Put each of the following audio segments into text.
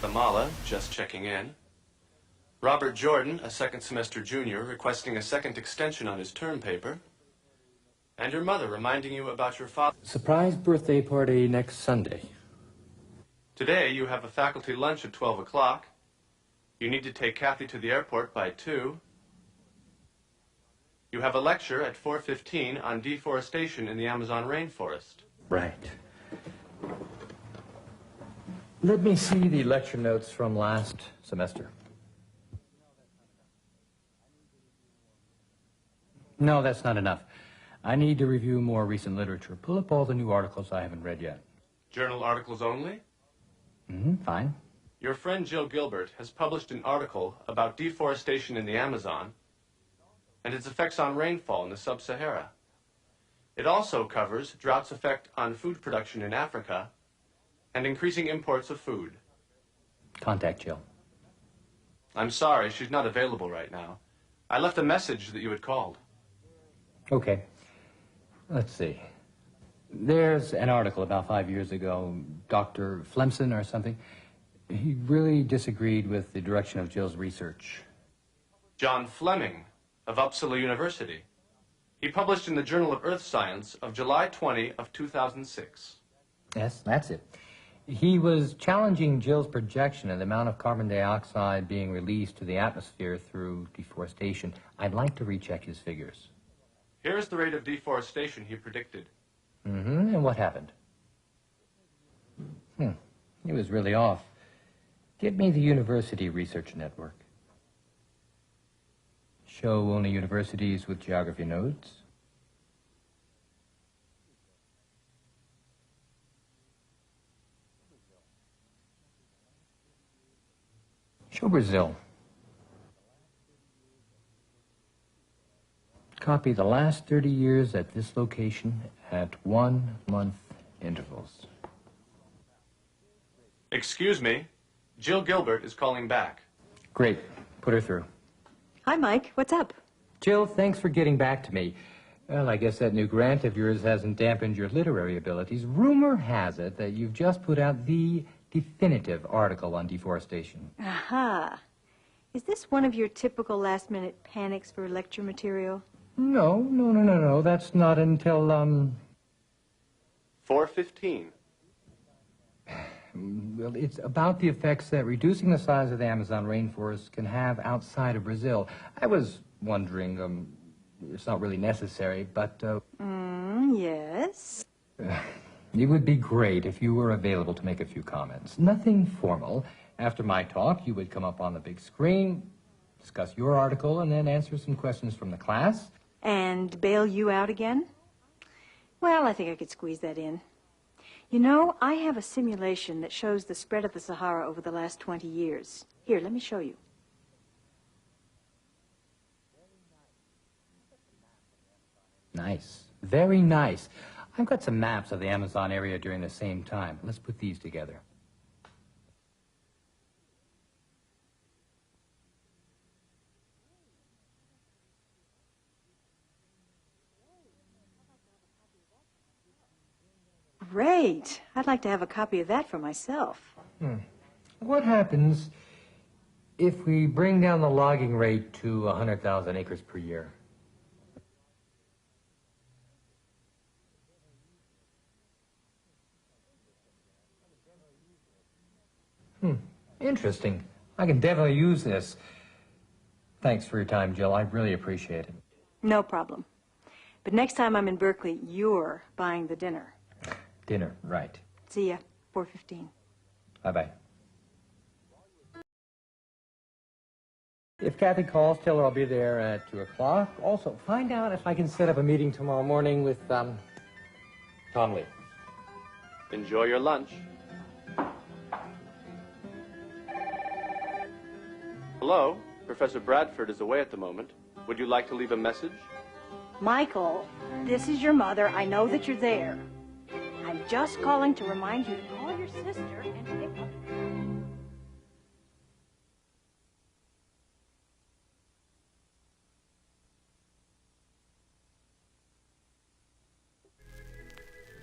Thamala, just checking in. Robert Jordan, a second semester junior, requesting a second extension on his term paper. And your mother reminding you about your father. Surprise birthday party next Sunday. Today you have a faculty lunch at 12 o'clock. You need to take Kathy to the airport by 2. You have a lecture at 4:15 on deforestation in the Amazon rainforest. Right. Let me see the lecture notes from last semester. No, that's not enough. I need to review more recent literature. Pull up all the new articles I haven't read yet. Journal articles only? Fine. Your friend Jill Gilbert has published an article about deforestation in the Amazon and its effects on rainfall in the sub-Sahara. It also covers drought's effect on food production in Africa and increasing imports of food. Contact Jill. I'm sorry, she's not available right now. I left a message that you had called. Okay. Let's see. There's an article about 5 years ago, Dr. Flemson or something. He really disagreed with the direction of Jill's research. John Fleming of Uppsala University. He published in the Journal of Earth Science of July 20 of 2006. Yes, that's it. He was challenging Jill's projection of the amount of carbon dioxide being released to the atmosphere through deforestation. I'd like to recheck his figures. Here's the rate of deforestation he predicted. And what happened? He was really off. Get me the university research network. Show only universities with geography nodes. Show Brazil. Copy the last 30 years at this location at 1 month intervals. Excuse me, Jill Gilbert is calling back. Great. Put her through. Hi, Mike. What's up? Jill, thanks for getting back to me. Well, I guess that new grant of yours hasn't dampened your literary abilities. Rumor has it that you've just put out the definitive article on deforestation. Aha. Is this one of your typical last-minute panics for lecture material? No. That's not until, 4:15. Well, it's about the effects that reducing the size of the Amazon rainforest can have outside of Brazil. I was wondering, it's not really necessary, but, Yes? It would be great if you were available to make a few comments. Nothing formal. After my talk, you would come up on the big screen, discuss your article, and then answer some questions from the class. And bail you out again? Well, I think I could squeeze that in. You know, I have a simulation that shows the spread of the Sahara over the last 20 years. Here, let me show you. Nice. Very nice. I've got some maps of the Amazon area during the same time. Let's put these together. Great. I'd like to have a copy of that for myself. What happens if we bring down the logging rate to 100,000 acres per year? Interesting. I can definitely use this. Thanks for your time, Jill. I really appreciate it. No problem. But next time I'm in Berkeley, you're buying the dinner. Dinner, right. See ya. 4:15. Bye-bye. If Kathy calls, tell her I'll be there at 2 o'clock. Also, find out if I can set up a meeting tomorrow morning with, Tom Lee. Enjoy your lunch. Hello, Professor Bradford is away at the moment. Would you like to leave a message? Michael, this is your mother. I know that you're there. I'm just calling to remind you to call your sister and pick up.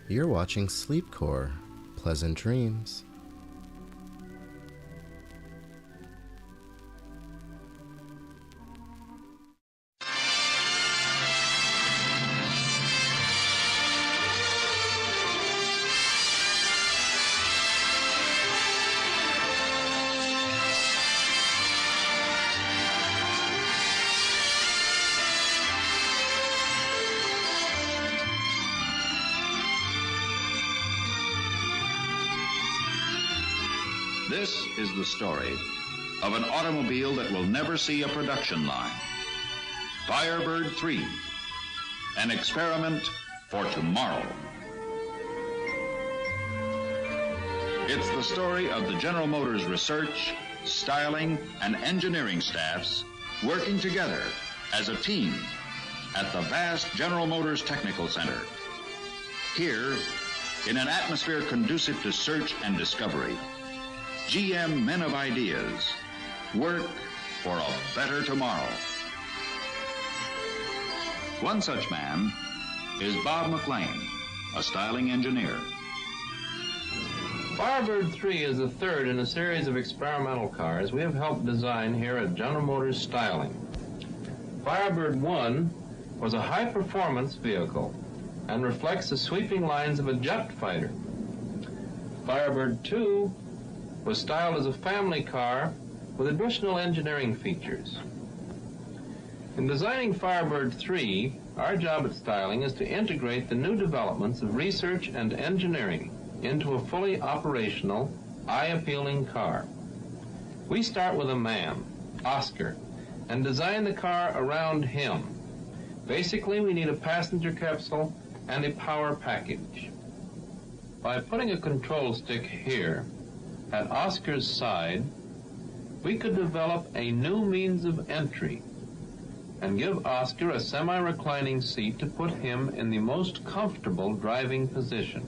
You're watching Sleepcore. Pleasant dreams. This is the story of an automobile that will never see a production line. Firebird 3, an experiment for tomorrow. It's the story of the General Motors research, styling, and engineering staffs working together as a team at the vast General Motors Technical Center. Here, in an atmosphere conducive to search and discovery, GM men of ideas work for a better tomorrow. One such man is Bob McLean, a styling engineer. Firebird 3 is the third in a series of experimental cars we have helped design here at General Motors Styling. Firebird 1 was a high-performance vehicle and reflects the sweeping lines of a jet fighter. Firebird 2 was styled as a family car with additional engineering features. In designing Firebird 3, our job at Styling is to integrate the new developments of research and engineering into a fully operational, eye-appealing car. We start with a man, Oscar, and design the car around him. Basically, we need a passenger capsule and a power package. By putting a control stick here at Oscar's side, we could develop a new means of entry and give Oscar a semi-reclining seat to put him in the most comfortable driving position.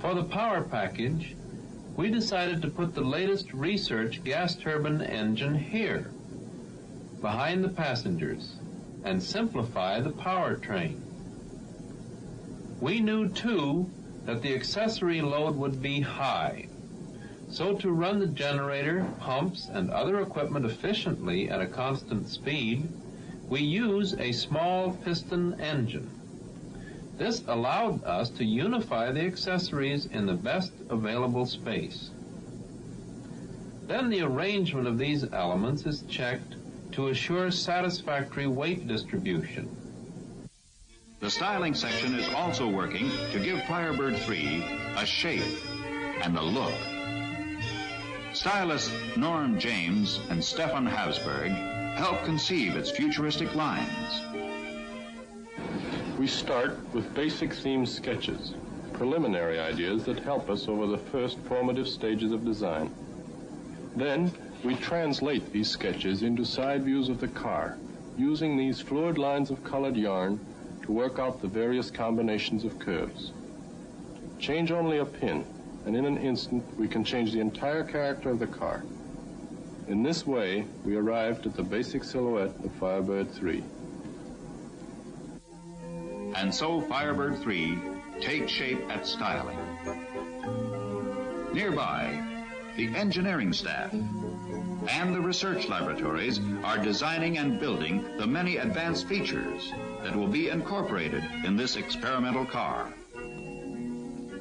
For the power package, we decided to put the latest research gas turbine engine here, behind the passengers, and simplify the powertrain. We knew, too, that the accessory load would be high. So to run the generator, pumps, and other equipment efficiently at a constant speed, we use a small piston engine. This allowed us to unify the accessories in the best available space. Then the arrangement of these elements is checked to assure satisfactory weight distribution. The styling section is also working to give Firebird 3 a shape and a look. Stylists Norm James and Stefan Habsburg help conceive its futuristic lines. We start with basic theme sketches, preliminary ideas that help us over the first formative stages of design. Then, we translate these sketches into side views of the car, using these fluid lines of colored yarn to work out the various combinations of curves. Change only a pin, and in an instant, we can change the entire character of the car. In this way, we arrived at the basic silhouette of Firebird 3. And so Firebird 3 takes shape at Styling. Nearby, the engineering staff and the research laboratories are designing and building the many advanced features that will be incorporated in this experimental car.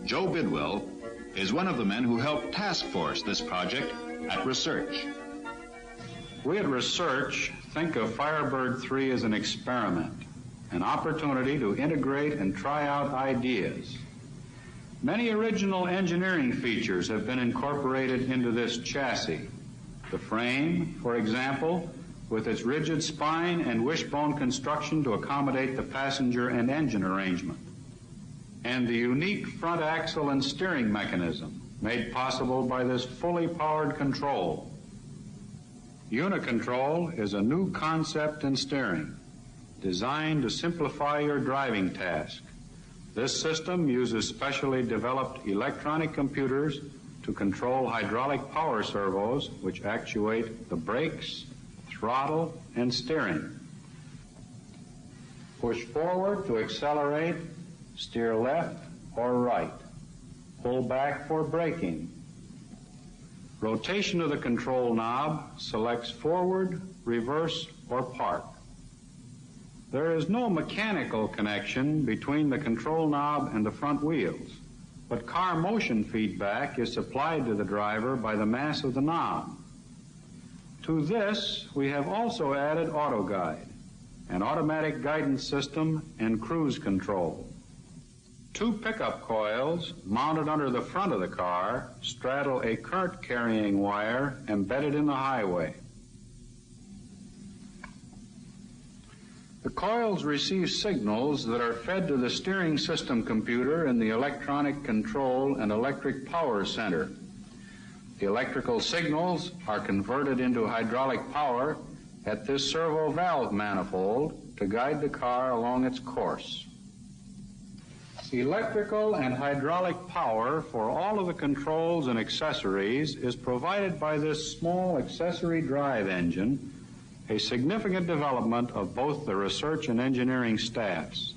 Joe Bidwell is one of the men who helped task force this project at research. We at research think of Firebird 3 as an experiment, an opportunity to integrate and try out ideas. Many original engineering features have been incorporated into this chassis. The frame, for example, with its rigid spine and wishbone construction to accommodate the passenger and engine arrangement. And the unique front axle and steering mechanism made possible by this fully powered control. Unicontrol is a new concept in steering, designed to simplify your driving task. This system uses specially developed electronic computers to control hydraulic power servos which actuate the brakes, throttle, and steering. Push forward to accelerate, steer left or right. Pull back for braking. Rotation of the control knob selects forward, reverse, or park. There is no mechanical connection between the control knob and the front wheels, but car motion feedback is supplied to the driver by the mass of the knob. To this, we have also added auto guide, an automatic guidance system, and cruise control. Two pickup coils mounted under the front of the car straddle a current-carrying wire embedded in the highway. The coils receive signals that are fed to the steering system computer in the electronic control and electric power center. The electrical signals are converted into hydraulic power at this servo valve manifold to guide the car along its course. Electrical and hydraulic power for all of the controls and accessories is provided by this small accessory drive engine, a significant development of both the research and engineering staffs.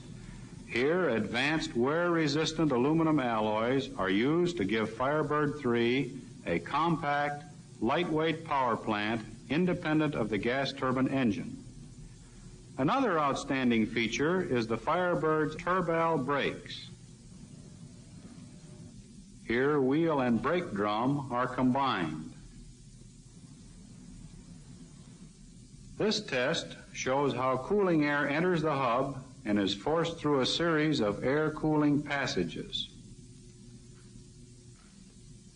Here, advanced wear-resistant aluminum alloys are used to give Firebird 3 a compact, lightweight power plant independent of the gas turbine engine. Another outstanding feature is the Firebird's turbal brakes. Here, wheel and brake drum are combined. This test shows how cooling air enters the hub and is forced through a series of air cooling passages.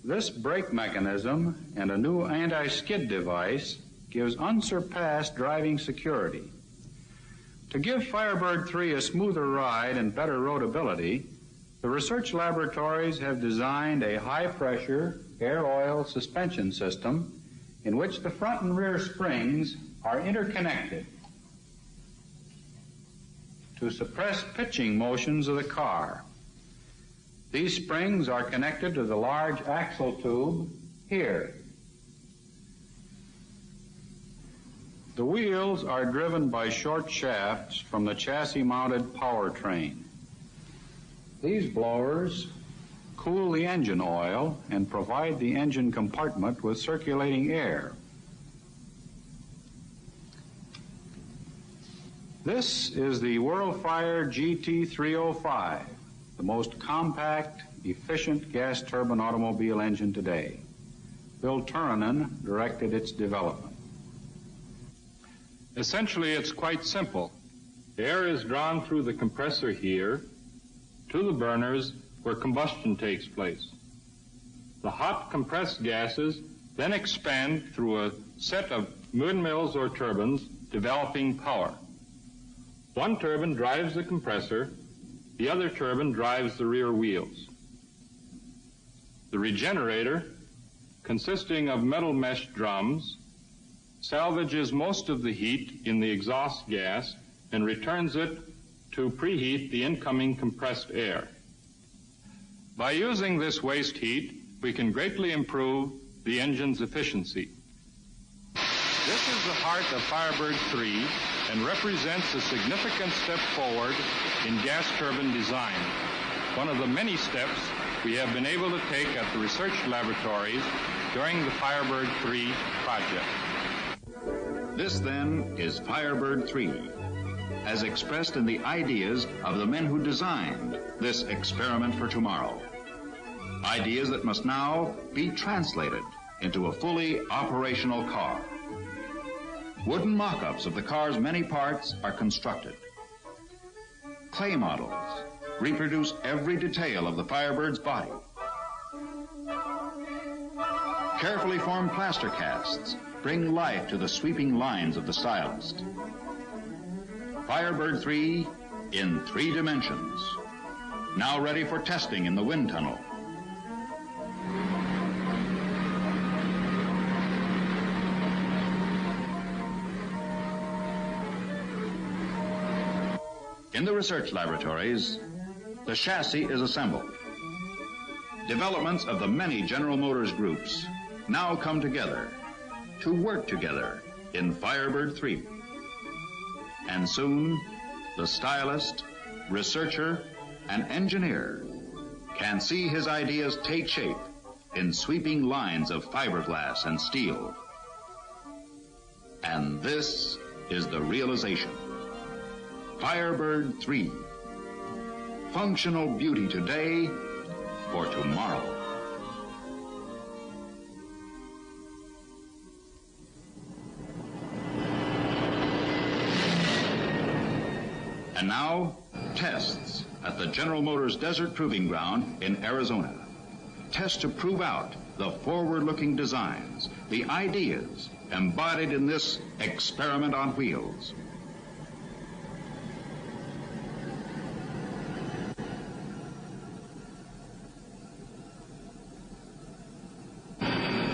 This brake mechanism and a new anti-skid device gives unsurpassed driving security. To give Firebird 3 a smoother ride and better roadability, the research laboratories have designed a high-pressure air oil suspension system in which the front and rear springs are interconnected to suppress pitching motions of the car. These springs are connected to the large axle tube here. The wheels are driven by short shafts from the chassis-mounted powertrain. These blowers cool the engine oil and provide the engine compartment with circulating air. This is the WorldFire GT305, the most compact, efficient gas turbine automobile engine today. Bill Turunen directed its development. Essentially, it's quite simple. Air is drawn through the compressor here to the burners where combustion takes place. The hot compressed gases then expand through a set of windmills or turbines, developing power. One turbine drives the compressor, the other turbine drives the rear wheels. The regenerator, consisting of metal mesh drums, salvages most of the heat in the exhaust gas and returns it to preheat the incoming compressed air. By using this waste heat, we can greatly improve the engine's efficiency. This is the heart of Firebird 3 and represents a significant step forward in gas turbine design, one of the many steps we have been able to take at the research laboratories during the Firebird 3 project. This, then, is Firebird 3, as expressed in the ideas of the men who designed this experiment for tomorrow. Ideas that must now be translated into a fully operational car. Wooden mock-ups of the car's many parts are constructed. Clay models reproduce every detail of the Firebird's body. Carefully formed plaster casts bring life to the sweeping lines of the stylist. Firebird 3 in 3 dimensions, now ready for testing in the wind tunnel. In the research laboratories, the chassis is assembled. Developments of the many General Motors groups now come together to work together in Firebird 3. And soon, the stylist, researcher, and engineer can see his ideas take shape in sweeping lines of fiberglass and steel. And this is the realization. Firebird 3. Functional beauty today for tomorrow. And now, tests at the General Motors Desert Proving Ground in Arizona. Test to prove out the forward-looking designs, the ideas embodied in this experiment on wheels.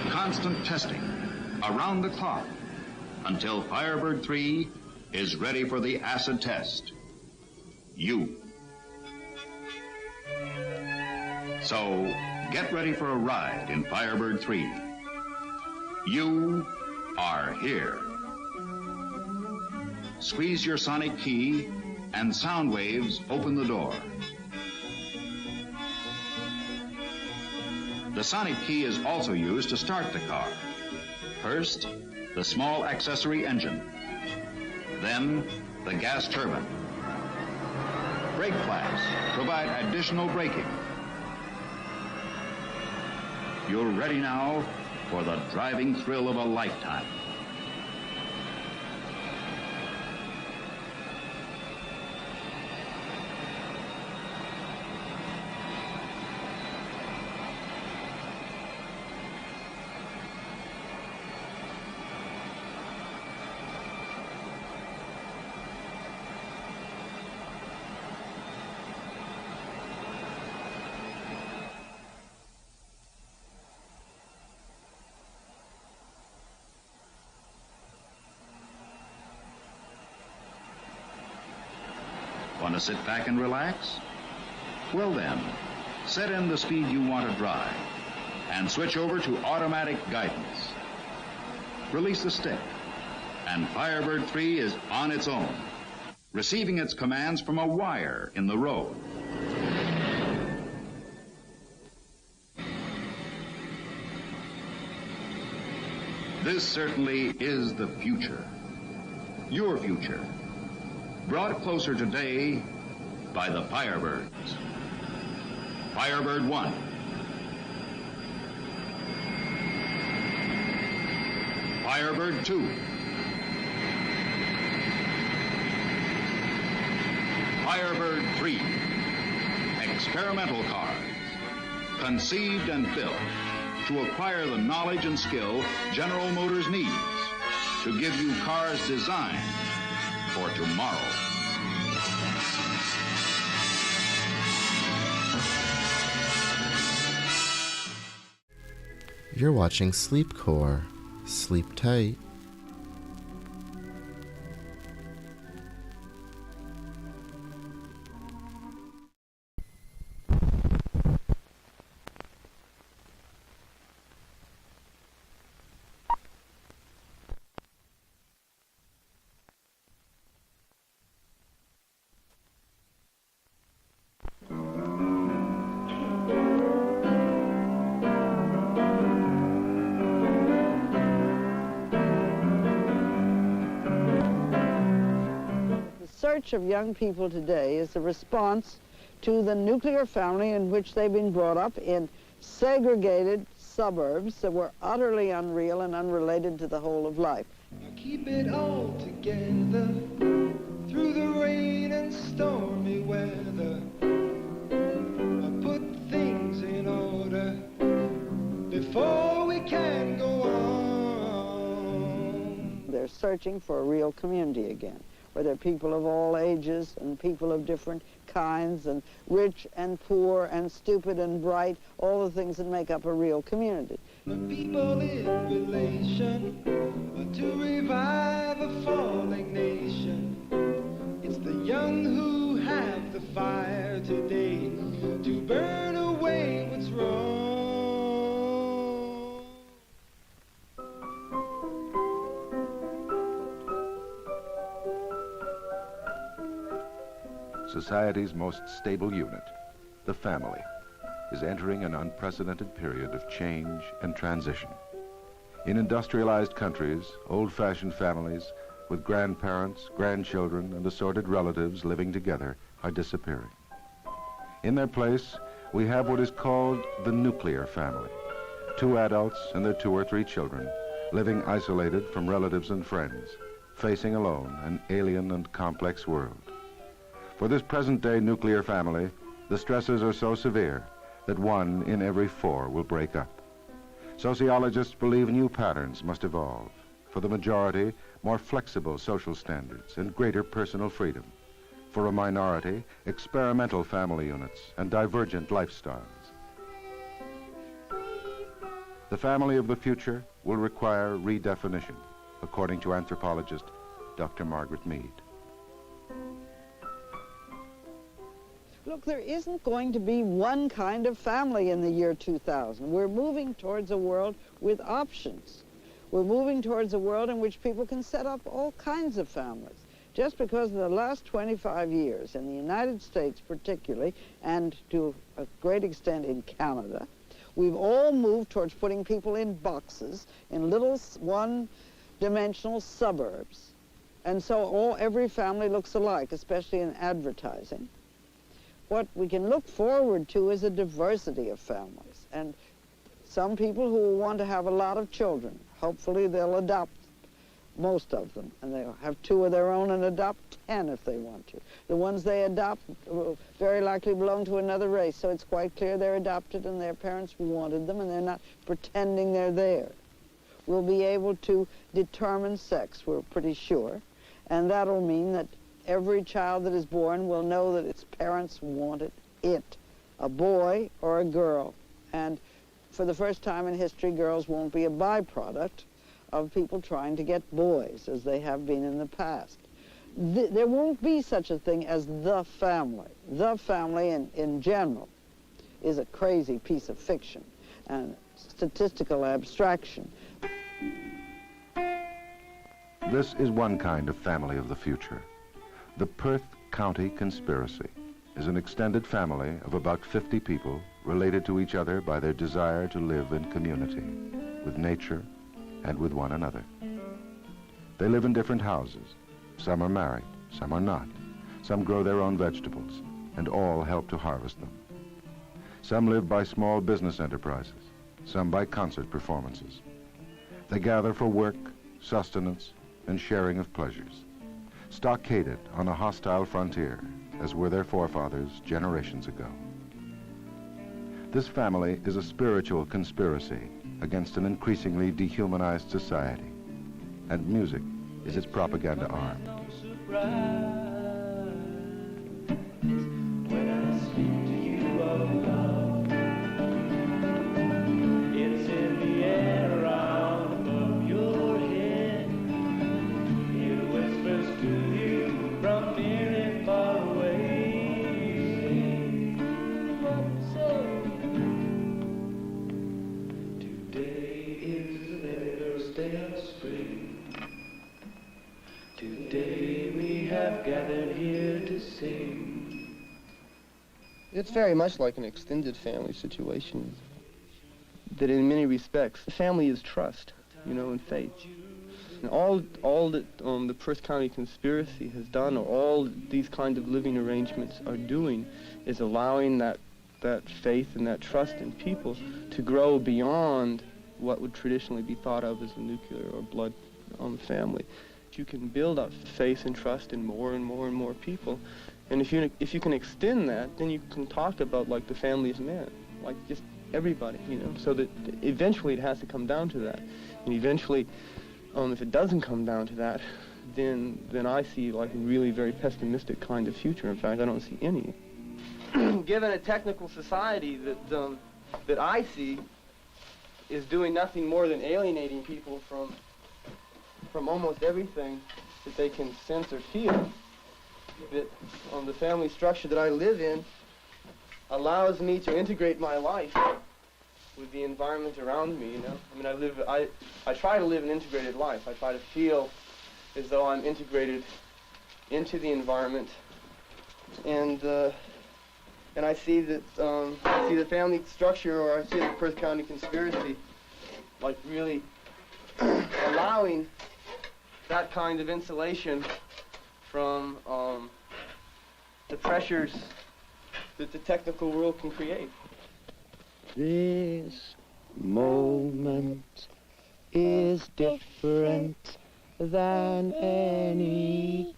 Constant testing around the clock until Firebird 3 is ready for the acid test. So get ready for a ride in Firebird 3. You are here. Squeeze your sonic key and sound waves open the door. The sonic key is also used to start the car. First, the small accessory engine. Then, the gas turbine. Brake flaps provide additional braking. You're ready now for the driving thrill of a lifetime. Want to sit back and relax? Well then, set in the speed you want to drive and switch over to automatic guidance. Release the stick, and Firebird 3 is on its own, receiving its commands from a wire in the road. This certainly is the future. Your future. Brought closer today by the Firebirds. Firebird 1. Firebird 2. Firebird 3. Experimental cars. Conceived and built to acquire the knowledge and skill General Motors needs to give you cars designed for tomorrow. You're watching Sleepcore. Sleep tight. The search of young people today is a response to the nuclear family in which they've been brought up in segregated suburbs that were utterly unreal and unrelated to the whole of life. Keep it all together through the rain and stormy weather. Put things in order before we can go on. They're searching for a real community again, where there are people of all ages and people of different kinds, and rich and poor and stupid and bright, all the things that make up a real community. The people in relation to revive a falling nation. It's the young who have the fire today to burn away what's wrong. Society's most stable unit, the family, is entering an unprecedented period of change and transition. In industrialized countries, old-fashioned families with grandparents, grandchildren, and assorted relatives living together are disappearing. In their place, we have what is called the nuclear family. 2 adults and their 2 or 3 children, living isolated from relatives and friends, facing alone an alien and complex world. For this present-day nuclear family, the stresses are so severe that 1 in every 4 will break up. Sociologists believe new patterns must evolve. For the majority, more flexible social standards and greater personal freedom. For a minority, experimental family units and divergent lifestyles. The family of the future will require redefinition, according to anthropologist Dr. Margaret Mead. Look, there isn't going to be one kind of family in the year 2000. We're moving towards a world with options. We're moving towards a world in which people can set up all kinds of families. Just because in the last 25 years, in the United States particularly, and to a great extent in Canada, we've all moved towards putting people in boxes, in little one-dimensional suburbs. And so every family looks alike, especially in advertising. What we can look forward to is a diversity of families. And some people who will want to have a lot of children, hopefully they'll adopt most of them, and they'll have 2 of their own and adopt 10 if they want to. The ones they adopt will very likely belong to another race, so it's quite clear they're adopted and their parents wanted them and they're not pretending they're there. We'll be able to determine sex, we're pretty sure, and that'll mean that every child that is born will know that its parents wanted it, a boy or a girl. And for the first time in history, girls won't be a byproduct of people trying to get boys, as they have been in the past. There won't be such a thing as the family. The family, in general, is a crazy piece of fiction and statistical abstraction. This is one kind of family of the future. The Perth County Conspiracy is an extended family of about 50 people related to each other by their desire to live in community, with nature and with one another. They live in different houses. Some are married, some are not. Some grow their own vegetables, and all help to harvest them. Some live by small business enterprises, some by concert performances. They gather for work, sustenance, and sharing of pleasures, stockaded on a hostile frontier, as were their forefathers generations ago. This family is a spiritual conspiracy against an increasingly dehumanized society, and music is its propaganda arm. It's very much like an extended family situation, that in many respects, family is trust, you know, and faith. And all that the Perth County Conspiracy has done, or all these kinds of living arrangements are doing, is allowing that faith and that trust in people to grow beyond what would traditionally be thought of as a nuclear or blood family. You can build up faith and trust in more and more and more people. And if you can extend that, then you can talk about like the family of men, like just everybody, you know, so that eventually it has to come down to that. And eventually, if it doesn't come down to that, then I see like a really very pessimistic kind of future. In fact, I don't see any. Given a technical society that I see is doing nothing more than alienating people from almost everything that they can sense or feel, that the family structure that I live in allows me to integrate my life with the environment around me, you know? I mean, I try to live an integrated life. I try to feel as though I'm integrated into the environment. And I see that, I see the family structure, or I see the Perth County Conspiracy, like really allowing that kind of insulation from the pressures that the technical world can create. This moment is different than any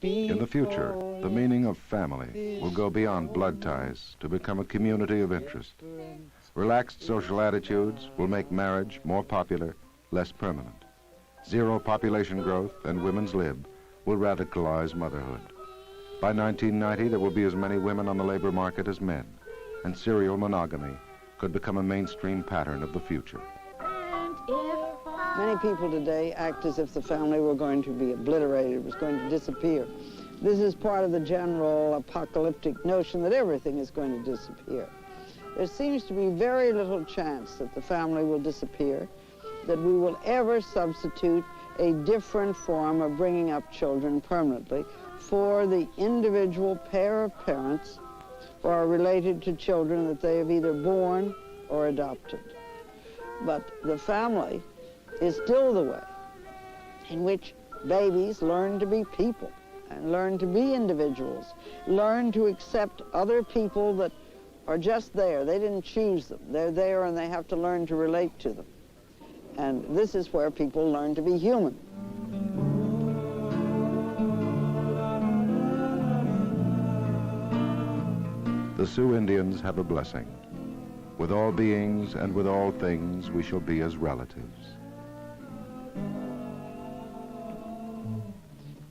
In the future, the meaning of family will go beyond blood ties to become a community of interest. Relaxed social attitudes will make marriage more popular, less permanent. Zero population growth and women's lib will radicalize motherhood. By 1990, there will be as many women on the labor market as men, and serial monogamy could become a mainstream pattern of the future. Many people today act as if the family were going to be obliterated, was going to disappear. This is part of the general apocalyptic notion that everything is going to disappear. There seems to be very little chance that the family will disappear, that we will ever substitute a different form of bringing up children permanently for the individual pair of parents who are related to children that they have either born or adopted. But the family is still the way in which babies learn to be people and learn to be individuals, learn to accept other people that are just there. They didn't choose them. They're there and they have to learn to relate to them. And this is where people learn to be human. The Sioux Indians have a blessing. With all beings and with all things, we shall be as relatives.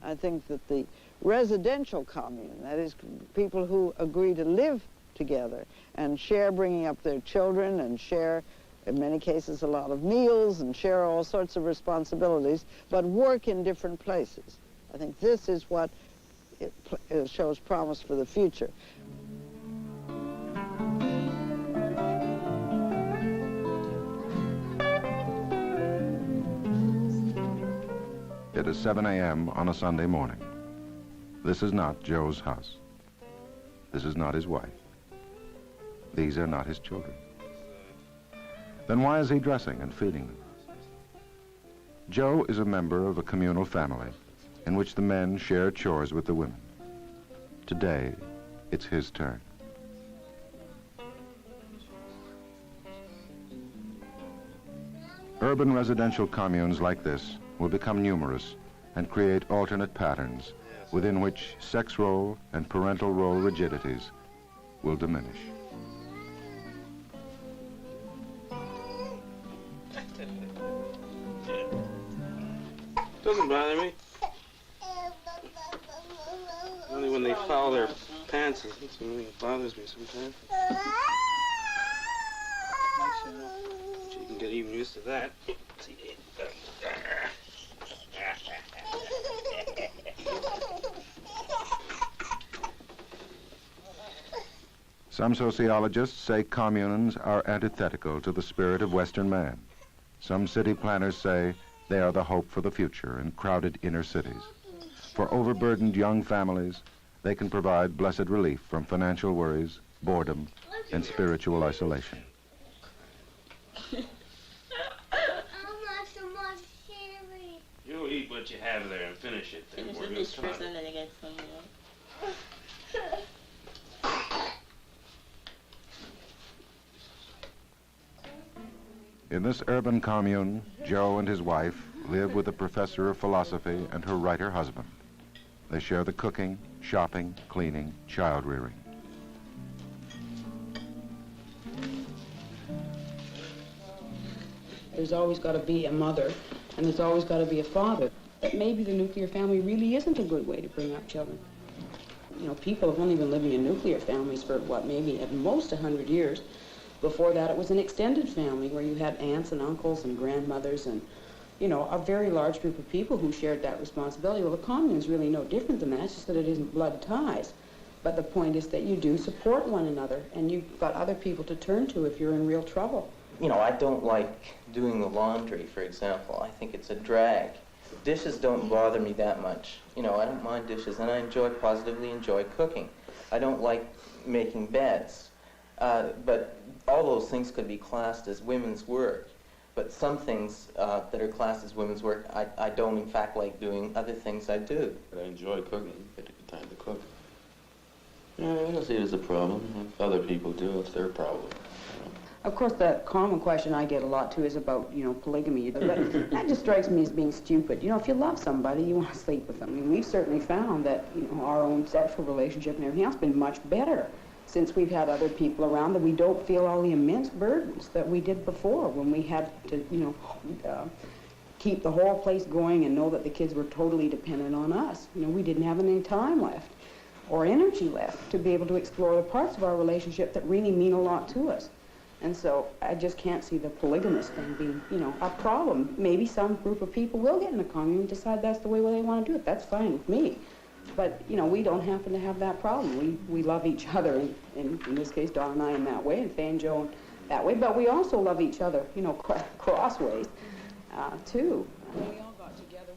I think that the residential commune, that is, people who agree to live together and share bringing up their children and share, in many cases, a lot of meals and share all sorts of responsibilities, but work in different places. I think this is what it shows promise for the future. It is 7 a.m. on a Sunday morning. This is not Joe's house. This is not his wife. These are not his children. Then why is he dressing and feeding them? Joe is a member of a communal family in which the men share chores with the women. Today, it's his turn. Urban residential communes like this will become numerous and create alternate patterns within which sex role and parental role rigidities will diminish. Doesn't bother me. Only when they foul their pants, that's when it bothers me sometimes. But you can get even used to that. Some sociologists say communes are antithetical to the spirit of Western man. Some city planners say they are the hope for the future in crowded inner cities. For overburdened young families, they can provide blessed relief from financial worries, boredom, and spiritual isolation. You eat what you have there and finish it. Finish the dish first and then you get some more. In this urban commune, Joe and his wife live with a professor of philosophy and her writer husband. They share the cooking, shopping, cleaning, child rearing. There's always got to be a mother, and there's always got to be a father. But maybe the nuclear family really isn't a good way to bring up children. You know, people have only been living in nuclear families for, what, maybe at most 100 years. Before that, it was an extended family where you had aunts and uncles and grandmothers and, you know, a very large group of people who shared that responsibility. Well, the commune is really no different than that. It's just that it isn't blood ties. But the point is that you do support one another, and you've got other people to turn to if you're in real trouble. You know, I don't like doing the laundry, for example. I think it's a drag. Dishes don't bother me that much. You know, I don't mind dishes, and I positively enjoy cooking. I don't like making beds. But all those things could be classed as women's work. But some things that are classed as women's work, I don't in fact like doing. Other things I do. I enjoy cooking. Get a good time to cook. Yeah, I don't see it as a problem. If other people do, it's their problem. Of course, the common question I get a lot, too, is about, you know, polygamy. That just strikes me as being stupid. You know, if you love somebody, you want to sleep with them. I mean, we've certainly found that, you know, our own sexual relationship and everything else has been much better since we've had other people around, that we don't feel all the immense burdens that we did before when we had to, you know, keep the whole place going and know that the kids were totally dependent on us. You know, we didn't have any time left or energy left to be able to explore the parts of our relationship that really mean a lot to us. And so I just can't see the polygamous thing being, you know, a problem. Maybe some group of people will get in a commune and decide that's the way they want to do it. That's fine with me. But, you know, we don't happen to have that problem. We love each other, in this case, Don and I in that way, and Faye and Joe that way. But we also love each other, you know, crossways, too.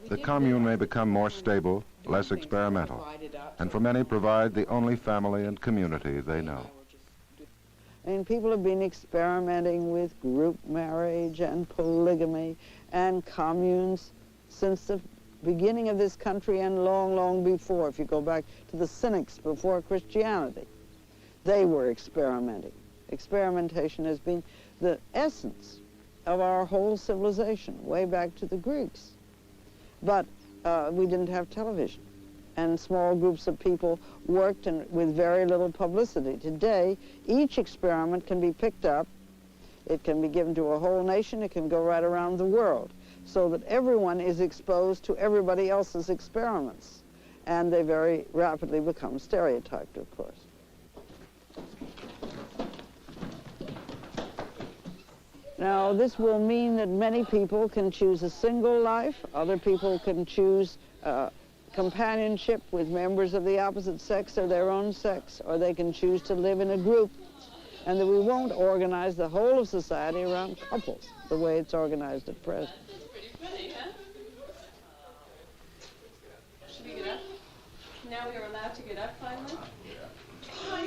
The commune may become more stable, less experimental, and for many provide the only family and community they know. I mean, people have been experimenting with group marriage and polygamy and communes since the beginning of this country and long, long before. If you go back to the Cynics before Christianity, they were experimenting. Experimentation has been the essence of our whole civilization, way back to the Greeks. But we didn't have television, and small groups of people worked with very little publicity. Today, each experiment can be picked up. It can be given to a whole nation. It can go right around the world, so that everyone is exposed to everybody else's experiments, and they very rapidly become stereotyped, of course. Now, this will mean that many people can choose a single life. Other people can choose companionship with members of the opposite sex or their own sex, or they can choose to live in a group, and that we won't organize the whole of society around couples the way it's organized at present. Pretty, huh? Should we get up? Now we are allowed to get up finally? I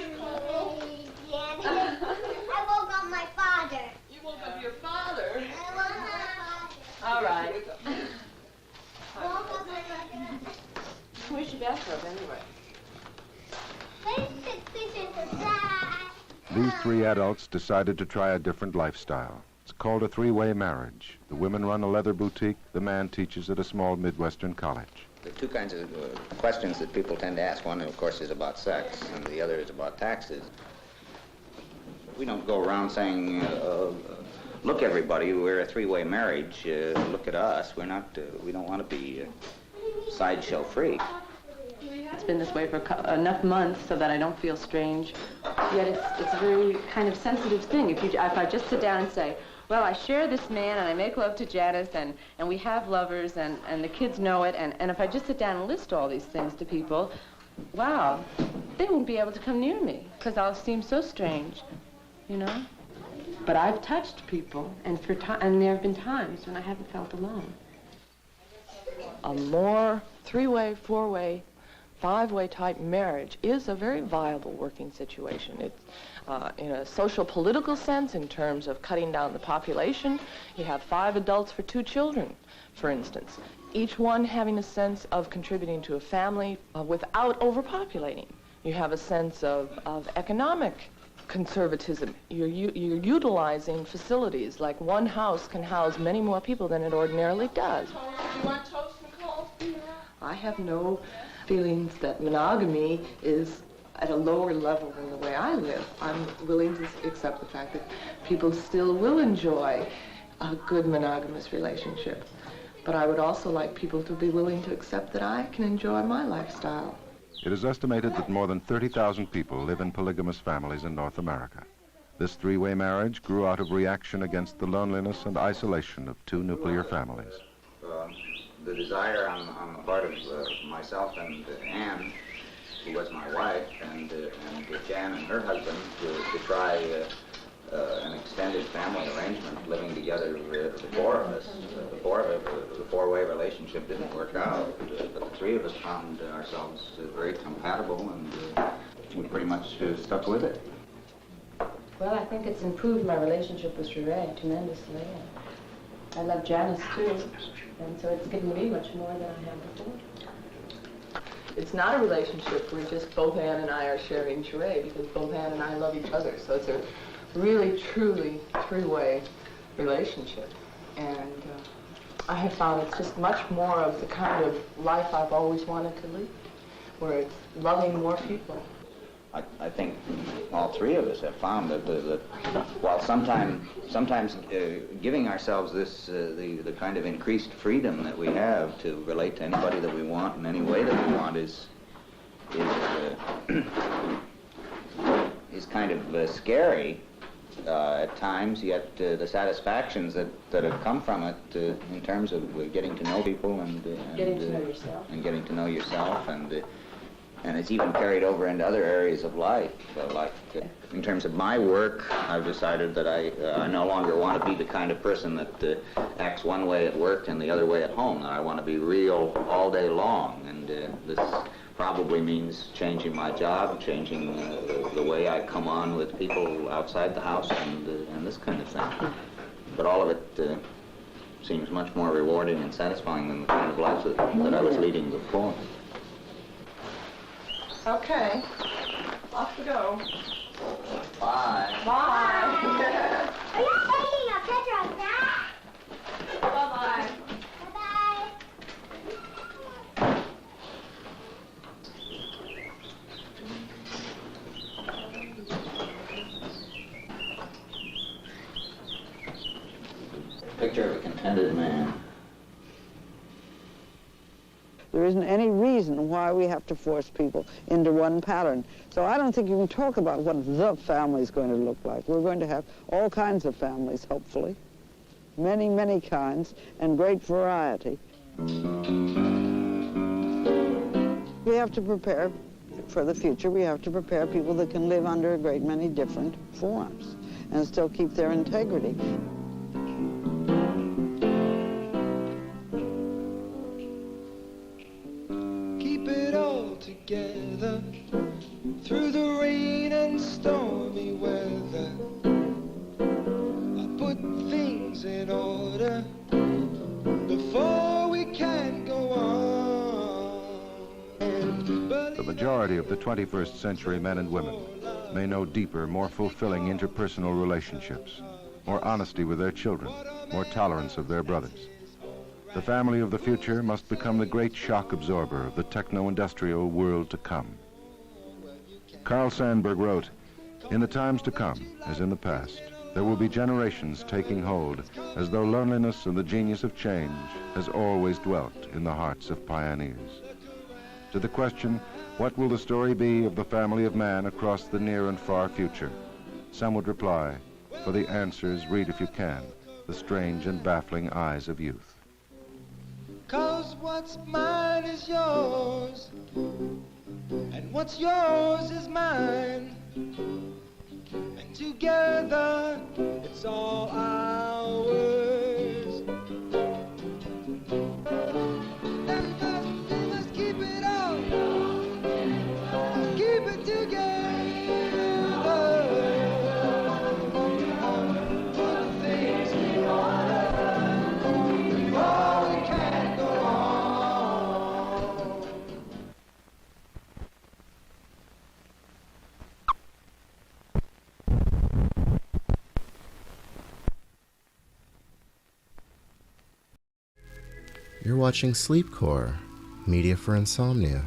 woke up my father. You woke up your father? I woke up my father. All right. I woke up my father. Where's your bathrobe anyway? These three adults decided to try a different lifestyle. It's called a three-way marriage. The women run a leather boutique, the man teaches at a small Midwestern college. There are two kinds of questions that people tend to ask. One, of course, is about sex, and the other is about taxes. We don't go around saying, look, everybody, we're a three-way marriage. Look at us. We're not, we don't want to be sideshow free. It's been this way for enough months so that I don't feel strange. Yet it's a very kind of sensitive thing. If I just sit down and say, well, I share this man and I make love to Janice and we have lovers and the kids know it, and if I just sit down and list all these things to people, wow, they won't be able to come near me because I'll seem so strange, you know? But I've touched people, and there have been times when I haven't felt alone. A more three-way, four-way, five-way type marriage is a very viable working situation. It's in a social political sense, in terms of cutting down the population. You have 5 adults for 2 children, for instance, each one having a sense of contributing to a family without overpopulating. You have a sense of economic conservatism. You're utilizing facilities, like one house can house many more people than it ordinarily does. You want toast and coffee? I have no feelings that monogamy is at a lower level than the way I live. I'm willing to accept the fact that people still will enjoy a good monogamous relationship. But I would also like people to be willing to accept that I can enjoy my lifestyle. It is estimated that more than 30,000 people live in polygamous families in North America. This three-way marriage grew out of reaction against the loneliness and isolation of 2 nuclear families. The desire on the part of myself and Anne, who was my wife, and Jan and her husband to try an extended family arrangement, living together, the 4 of us. The four-way relationship didn't work out, but the 3 of us found ourselves very compatible, and we pretty much stuck with it. Well, I think it's improved my relationship with Sheree tremendously. I love Janice, too, and so it's given me much more than I had before. It's not a relationship where just both Anne and I are sharing Sheree, because both Anne and I love each other. So it's a really, truly three-way relationship. And I have found it's just much more of the kind of life I've always wanted to lead, where it's loving more people. I think all three of us have found that, while sometimes giving ourselves this the kind of increased freedom that we have to relate to anybody that we want in any way that we want is kind of scary at times, yet the satisfactions that have come from it in terms of getting to know people and getting to know yourself. And getting to know yourself, and it's even carried over into other areas of life. Like in terms of my work, I've decided that I no longer want to be the kind of person that acts one way at work and the other way at home. I want to be real all day long, and this probably means changing my job, changing the way I come on with people outside the house, and this kind of thing. But all of it seems much more rewarding and satisfying than the kind of life that I was leading before. Okay, off we go. Bye. Bye. Are you taking a picture of that? Bye-bye. Bye-bye. Picture of a contented man. There isn't any reason why we have to force people into one pattern. So I don't think you can talk about what the family is going to look like. We're going to have all kinds of families, hopefully. Many, many kinds, and great variety. We have to prepare for the future. We have to prepare people that can live under a great many different forms and still keep their integrity. Together through the rain and stormy weather, I put things in order before we can go on. The majority of the 21st century men and women may know deeper, more fulfilling interpersonal relationships, more honesty with their children, more tolerance of their brothers. The family of the future must become the great shock absorber of the techno-industrial world to come. Carl Sandburg wrote, "In the times to come, as in the past, there will be generations taking hold, as though loneliness and the genius of change has always dwelt in the hearts of pioneers." To the question, what will the story be of the family of man across the near and far future? Some would reply, for the answers, read if you can, the strange and baffling eyes of youth. 'Cause what's mine is yours, and what's yours is mine, and together it's all ours. We must keep it all, keep it together. Put things in order before we can go on. You're watching Sleepcore, media for insomnia.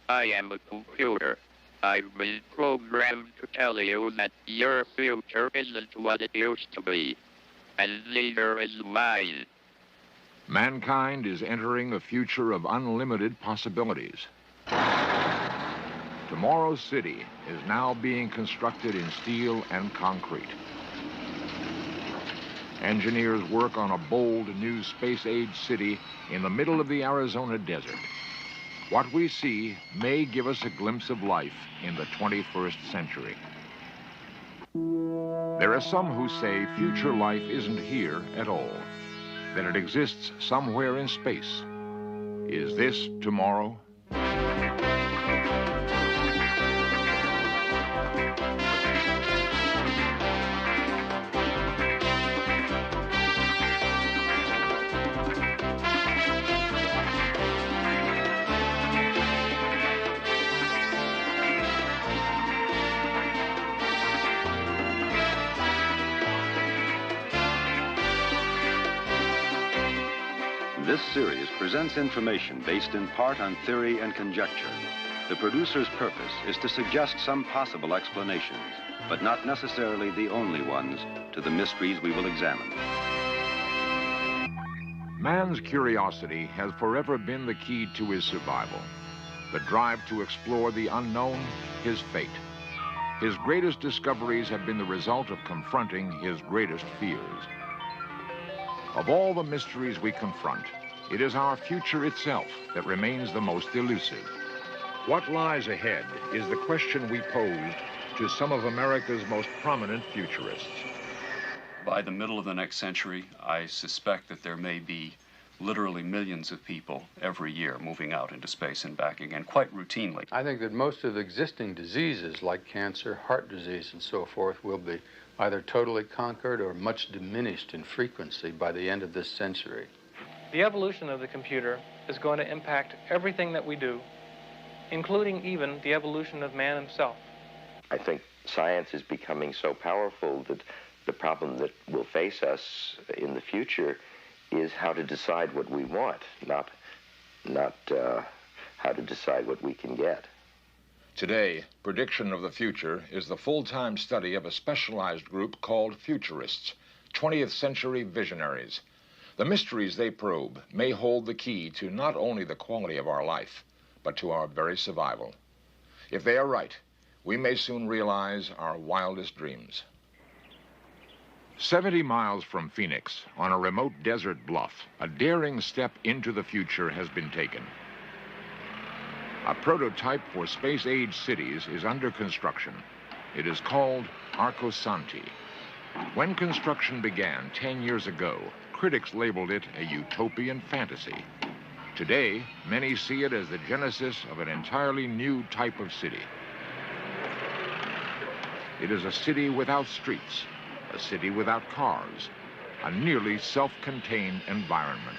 I am a computer. I've been programmed to tell you that your future isn't what it used to be. And neither is mine. Mankind is entering a future of unlimited possibilities. Tomorrow's city is now being constructed in steel and concrete. Engineers work on a bold new space-age city in the middle of the Arizona desert. What we see may give us a glimpse of life in the 21st century. There are some who say future life isn't here at all, that it exists somewhere in space. Is this tomorrow? This series presents information based in part on theory and conjecture. The producer's purpose is to suggest some possible explanations, but not necessarily the only ones, to the mysteries we will examine. Man's curiosity has forever been the key to his survival. The drive to explore the unknown, his fate. His greatest discoveries have been the result of confronting his greatest fears. Of all the mysteries we confront, it is our future itself that remains the most elusive. What lies ahead is the question we posed to some of America's most prominent futurists. By the middle of the next century, I suspect that there may be literally millions of people every year moving out into space and back again, quite routinely. I think that most of the existing diseases like cancer, heart disease, and so forth will be either totally conquered or much diminished in frequency by the end of this century. The evolution of the computer is going to impact everything that we do, including even the evolution of man himself. I think science is becoming so powerful that the problem that will face us in the future is how to decide what we want, not how to decide what we can get. Today, prediction of the future is the full-time study of a specialized group called Futurists, 20th century visionaries. The mysteries they probe may hold the key to not only the quality of our life, but to our very survival. If they are right, we may soon realize our wildest dreams. 70 miles from Phoenix, on a remote desert bluff, a daring step into the future has been taken. A prototype for space-age cities is under construction. It is called Arcosanti. When construction began 10 years ago, critics labeled it a utopian fantasy. Today, many see it as the genesis of an entirely new type of city. It is a city without streets, a city without cars, a nearly self-contained environment.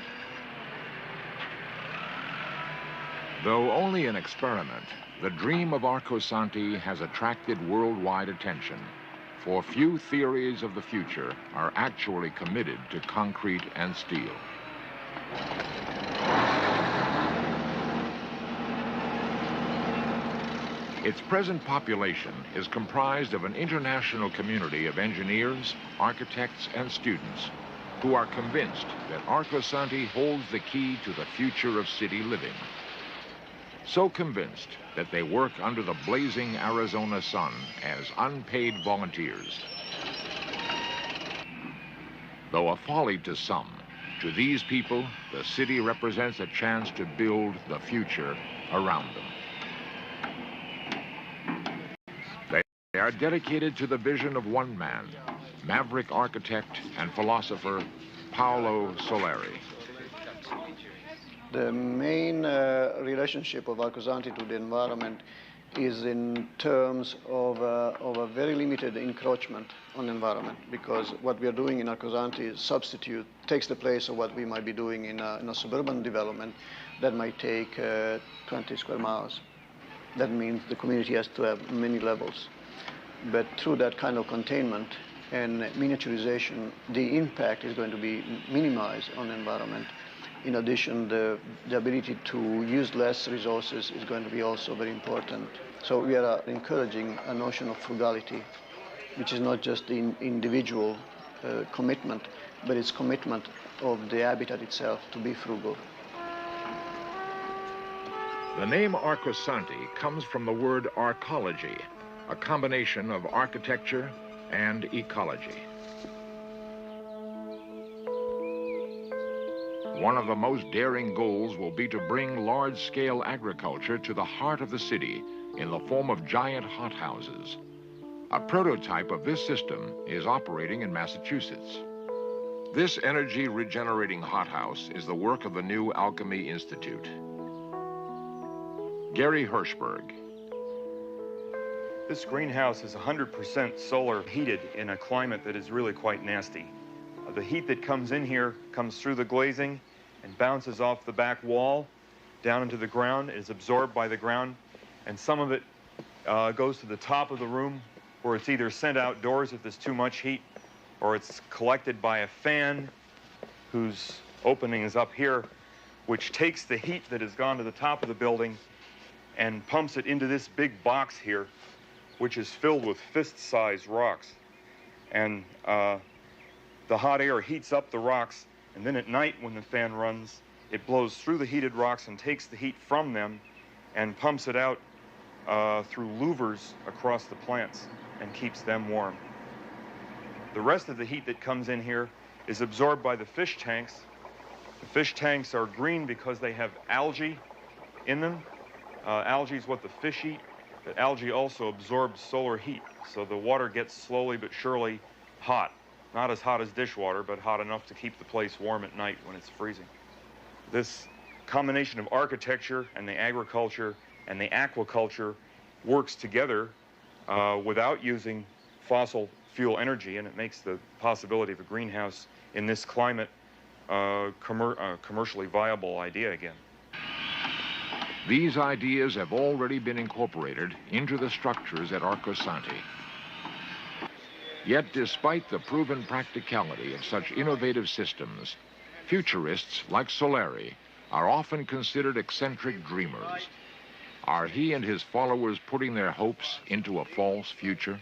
Though only an experiment, the dream of Arcosanti has attracted worldwide attention, for few theories of the future are actually committed to concrete and steel. Its present population is comprised of an international community of engineers, architects, and students who are convinced that Arcosanti holds the key to the future of city living. So convinced that they work under the blazing Arizona sun as unpaid volunteers. Though a folly to some, to these people, the city represents a chance to build the future around them. They are dedicated to the vision of one man, maverick architect and philosopher Paolo Soleri. The main relationship of Arcosanti to the environment is in terms of a very limited encroachment on the environment, because what we are doing in Arcosanti takes the place of what we might be doing in a suburban development that might take 20 square miles. That means the community has to have many levels. But through that kind of containment and miniaturization, the impact is going to be minimized on the environment. In addition, the ability to use less resources is going to be also very important. So we are encouraging a notion of frugality, which is not just the individual commitment, but it's commitment of the habitat itself to be frugal. The name Arcosanti comes from the word arcology, a combination of architecture and ecology. One of the most daring goals will be to bring large-scale agriculture to the heart of the city in the form of giant hothouses. A prototype of this system is operating in Massachusetts. This energy-regenerating hothouse is the work of the new Alchemy Institute. Gary Hirschberg. This greenhouse is 100% solar heated in a climate that is really quite nasty. The heat that comes in here comes through the glazing and bounces off the back wall down into the ground. It is absorbed by the ground, and some of it goes to the top of the room, where it's either sent outdoors if there's too much heat, or it's collected by a fan whose opening is up here, which takes the heat that has gone to the top of the building and pumps it into this big box here, which is filled with fist-sized rocks. And the hot air heats up the rocks, and then at night when the fan runs, it blows through the heated rocks and takes the heat from them and pumps it out through louvers across the plants and keeps them warm. The rest of the heat that comes in here is absorbed by the fish tanks. The fish tanks are green because they have algae in them. Algae is what the fish eat, but algae also absorbs solar heat, so the water gets slowly but surely hot. Not as hot as dishwater, but hot enough to keep the place warm at night when it's freezing. This combination of architecture and the agriculture and the aquaculture works together without using fossil fuel energy, and it makes the possibility of a greenhouse in this climate commercially viable idea again. These ideas have already been incorporated into the structures at Arcosanti. Yet, despite the proven practicality of such innovative systems, futurists like Solari are often considered eccentric dreamers. Are he and his followers putting their hopes into a false future?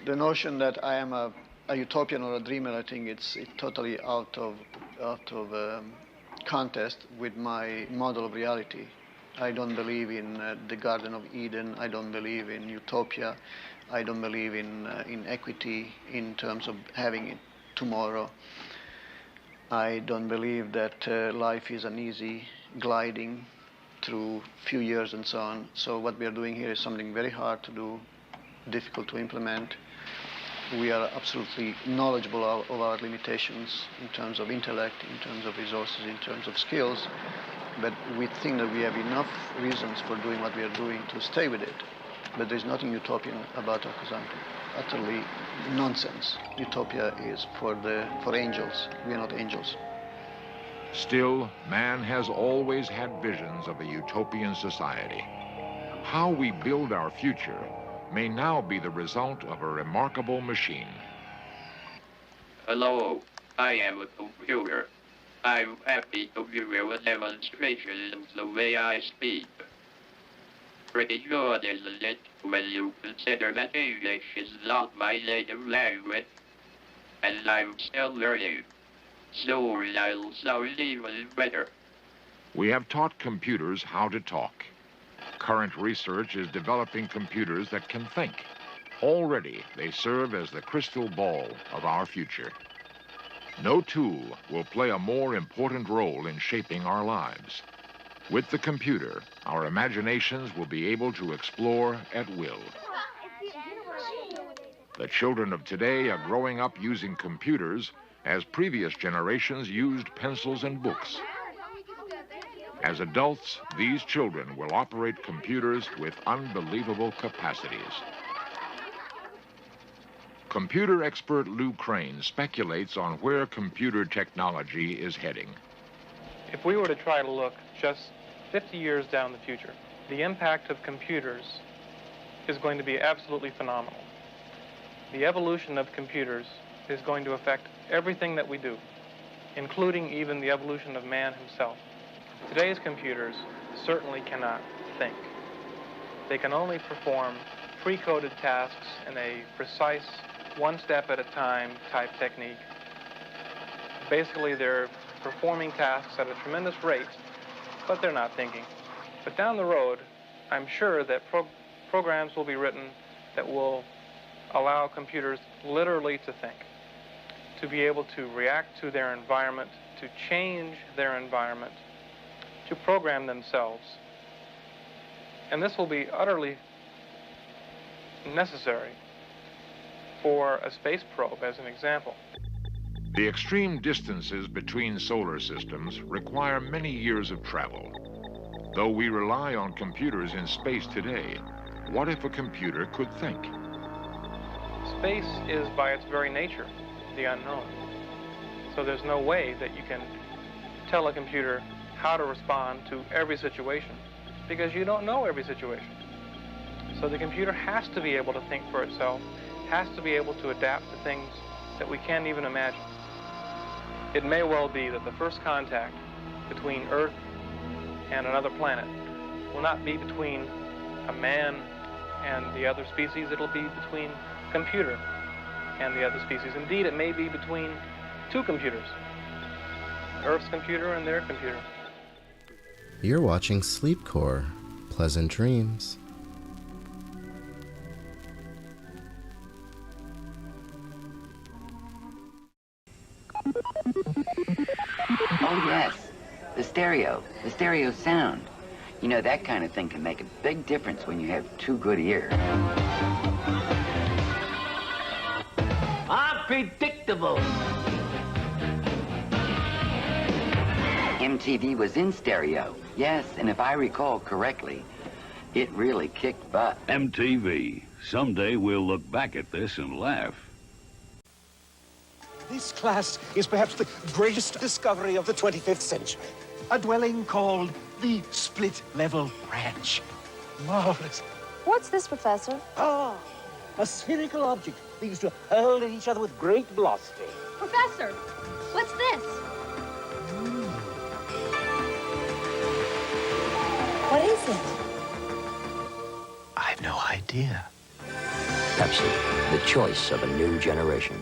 The notion that I am a utopian or a dreamer, I think it's totally out of contest with my model of reality. I don't believe in the Garden of Eden. I don't believe in utopia. I don't believe in equity in terms of having it tomorrow. I don't believe that life is an easy gliding through few years and so on. So what we are doing here is something very hard to do, difficult to implement. We are absolutely knowledgeable of our limitations in terms of intellect, in terms of resources, in terms of skills, but we think that we have enough reasons for doing what we are doing to stay with it. But there's nothing utopian about Arcosanti. Utterly nonsense. Utopia is for angels. We are not angels. Still, man has always had visions of a utopian society. How we build our future may now be the result of a remarkable machine. Hello, I am a computer. I'm happy to give you a demonstration of the way I speak. Pretty good, isn't it, when you consider that English is not my native language, and I'm still learning. Soon I'll sound even better. We have taught computers how to talk. Current research is developing computers that can think. Already, they serve as the crystal ball of our future. No tool will play a more important role in shaping our lives. With the computer, our imaginations will be able to explore at will. The children of today are growing up using computers as previous generations used pencils and books. As adults, these children will operate computers with unbelievable capacities. Computer expert Lou Crane speculates on where computer technology is heading. If we were to try to look just 50 years down the future, the impact of computers is going to be absolutely phenomenal. The evolution of computers is going to affect everything that we do. including even the evolution of man himself. Today's computers certainly cannot think. They can only perform pre-coded tasks in a precise, one-step-at-a-time type technique. Basically, they're performing tasks at a tremendous rate, but they're not thinking. But down the road, I'm sure that programs will be written that will allow computers literally to think, to be able to react to their environment, to change their environment, to program themselves. And this will be utterly necessary for a space probe, as an example. The extreme distances between solar systems require many years of travel. Though we rely on computers in space today, what if a computer could think? Space is, by its very nature, the unknown. So there's no way that you can tell a computer how to respond to every situation, because you don't know every situation. So the computer has to be able to think for itself, has to be able to adapt to things that we can't even imagine. It may well be that the first contact between Earth and another planet will not be between a man and the other species, it'll be between computer and the other species. Indeed, it may be between two computers, Earth's computer and their computer. You're watching Sleepcore. Pleasant dreams. Oh yes, the stereo sound. You know, that kind of thing can make a big difference when you have two good ears. Unpredictable. MTV was in stereo, yes, and if I recall correctly, it really kicked butt. MTV. Someday we'll look back at this and laugh. This class is perhaps the greatest discovery of the 25th century. A dwelling called the split-level ranch. Marvelous. What's this, Professor? Ah, a spherical object they used to hurl at each other with great velocity. Professor, what's this? What is it? I've no idea. Pepsi, the choice of a new generation.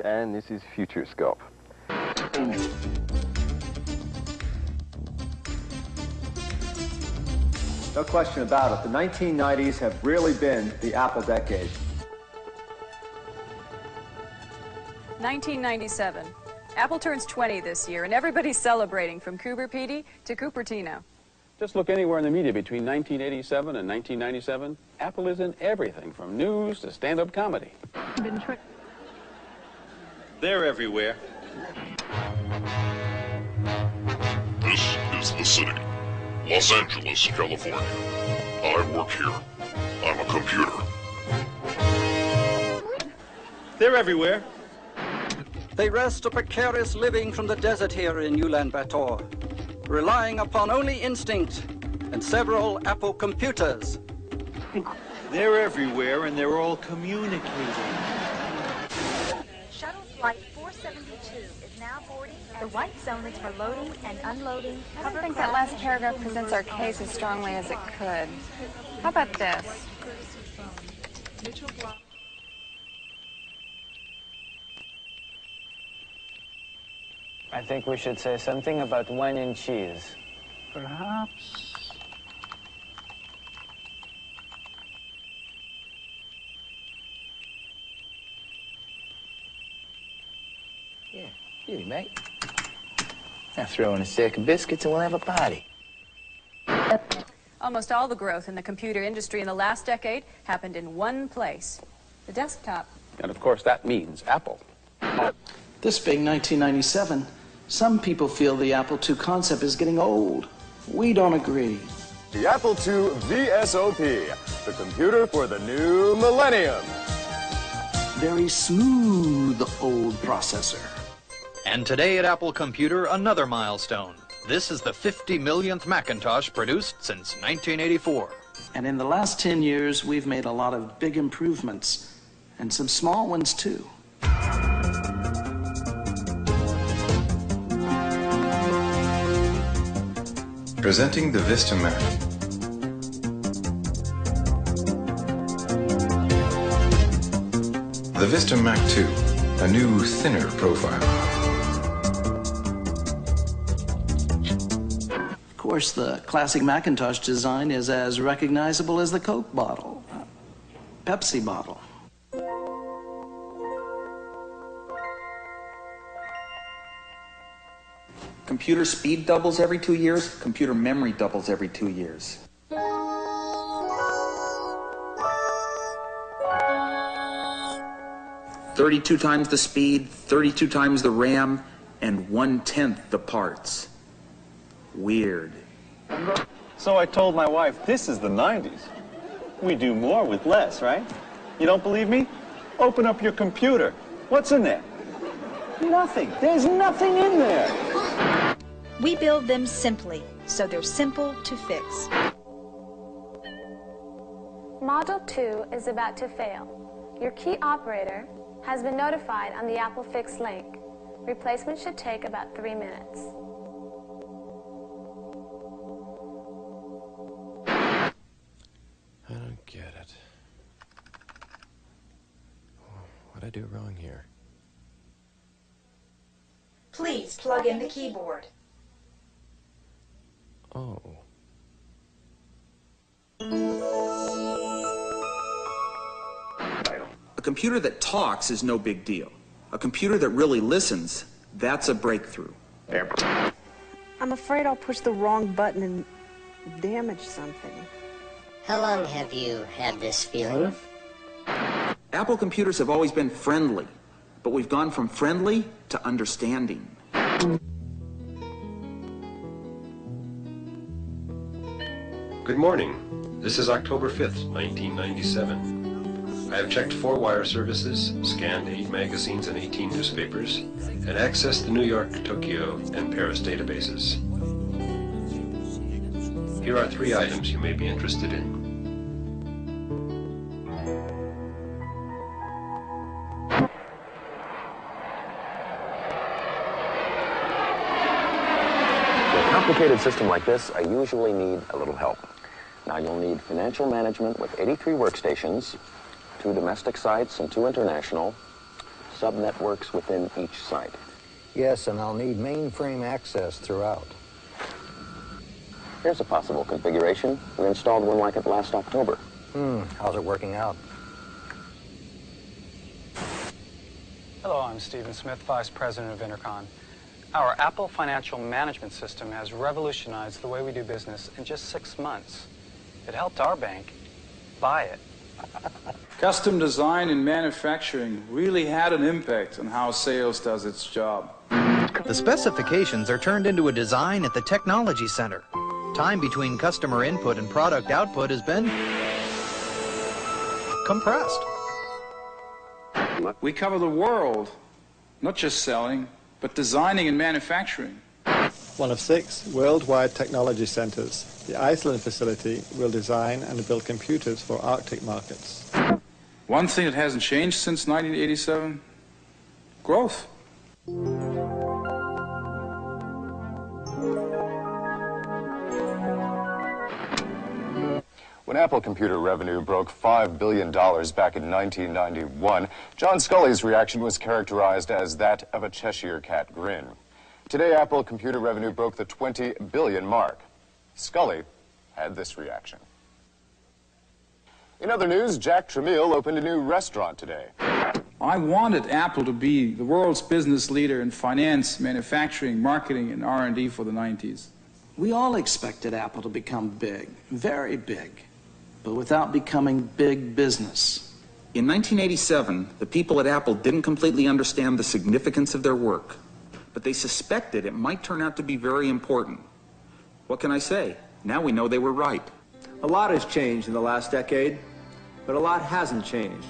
And this is Futurist. No question about it, the 1990s have really been the Apple decade. 1997. Apple turns 20 this year, and everybody's celebrating, from Cooper Pedy to Cupertino. Just look anywhere in the media between 1987 and 1997. Apple is in everything, from news to stand-up comedy. They're everywhere. This is the city, Los Angeles, California. I work here. I'm a computer. They're everywhere. They wrest a precarious living from the desert here in Ulaanbaatar, relying upon only instinct and several Apple computers. They're everywhere, and they're all communicating. Shuttle Flight 472 is now boarding. The white zone is for loading and unloading. I don't think that last paragraph presents our case as strongly as it could. How about this? I think we should say something about wine and cheese. Perhaps. Yeah, beauty, mate. Now throw in a stack of biscuits and we'll have a party. Almost all the growth in the computer industry in the last decade happened in one place, the desktop. And of course, that means Apple. This big 1997, some people feel the Apple II concept is getting old. We don't agree. The Apple II VSOP, the computer for the new millennium. Very smooth old processor. And today at Apple Computer, another milestone. This is the 50 millionth Macintosh produced since 1984. And in the last 10 years, we've made a lot of big improvements, and some small ones too. Presenting the Vista Mac. The Vista Mac 2, a new, thinner profile. Of course, the classic Macintosh design is as recognizable as the Coke bottle, Pepsi bottle. Computer speed doubles every 2 years, computer memory doubles every 2 years. "32 times the speed, 32 times the RAM, and 1/10 the parts." Weird. So I told my wife, this is the 90s. We do more with less, right? You don't believe me? Open up your computer. What's in there? Nothing. There's nothing in there. We build them simply, so they're simple to fix. Module 2 is about to fail. Your key operator has been notified on the Apple Fix link. Replacement should take about 3 minutes. I don't get it. What'd I do wrong here? Please plug in the keyboard. Oh. A computer that talks is no big deal. A computer that really listens, that's a breakthrough. I'm afraid I'll push the wrong button and damage something. How long have you had this feeling? Apple computers have always been friendly, but we've gone from friendly to understanding. Good morning. This is October 5th, 1997. I have checked 4 wire services, scanned 8 magazines and 18 newspapers, and accessed the New York, Tokyo, and Paris databases. Here are 3 items you may be interested in. In a complicated system like this, I usually need a little help. Now you'll need financial management with 83 workstations, 2 domestic sites and 2 international, sub-networks within each site. Yes, and I'll need mainframe access throughout. Here's a possible configuration. We installed one like it last October. How's it working out? Hello, I'm Stephen Smith, Vice President of Intercon. Our Apple financial management system has revolutionized the way we do business in just 6 months. It helped our bank buy it. Custom design in manufacturing really had an impact on how sales does its job. The specifications are turned into a design at the Technology Center. Time between customer input and product output has been compressed. We cover the world, not just selling, but designing and manufacturing. One of 6 worldwide technology centers. The Iceland facility will design and build computers for Arctic markets. One thing that hasn't changed since 1987, growth. When Apple Computer revenue broke $5 billion back in 1991, John Sculley's reaction was characterized as that of a Cheshire cat grin. Today, Apple Computer revenue broke the 20 billion mark. Sculley had this reaction. In other news, Jack Tramiel opened a new restaurant today. I wanted Apple to be the world's business leader in finance, manufacturing, marketing, and R&D for the 90s. We all expected Apple to become big, very big, but without becoming big business. In 1987, the people at Apple didn't completely understand the significance of their work, but they suspected it might turn out to be very important. What can I say? Now we know they were right. A lot has changed in the last decade, but a lot hasn't changed.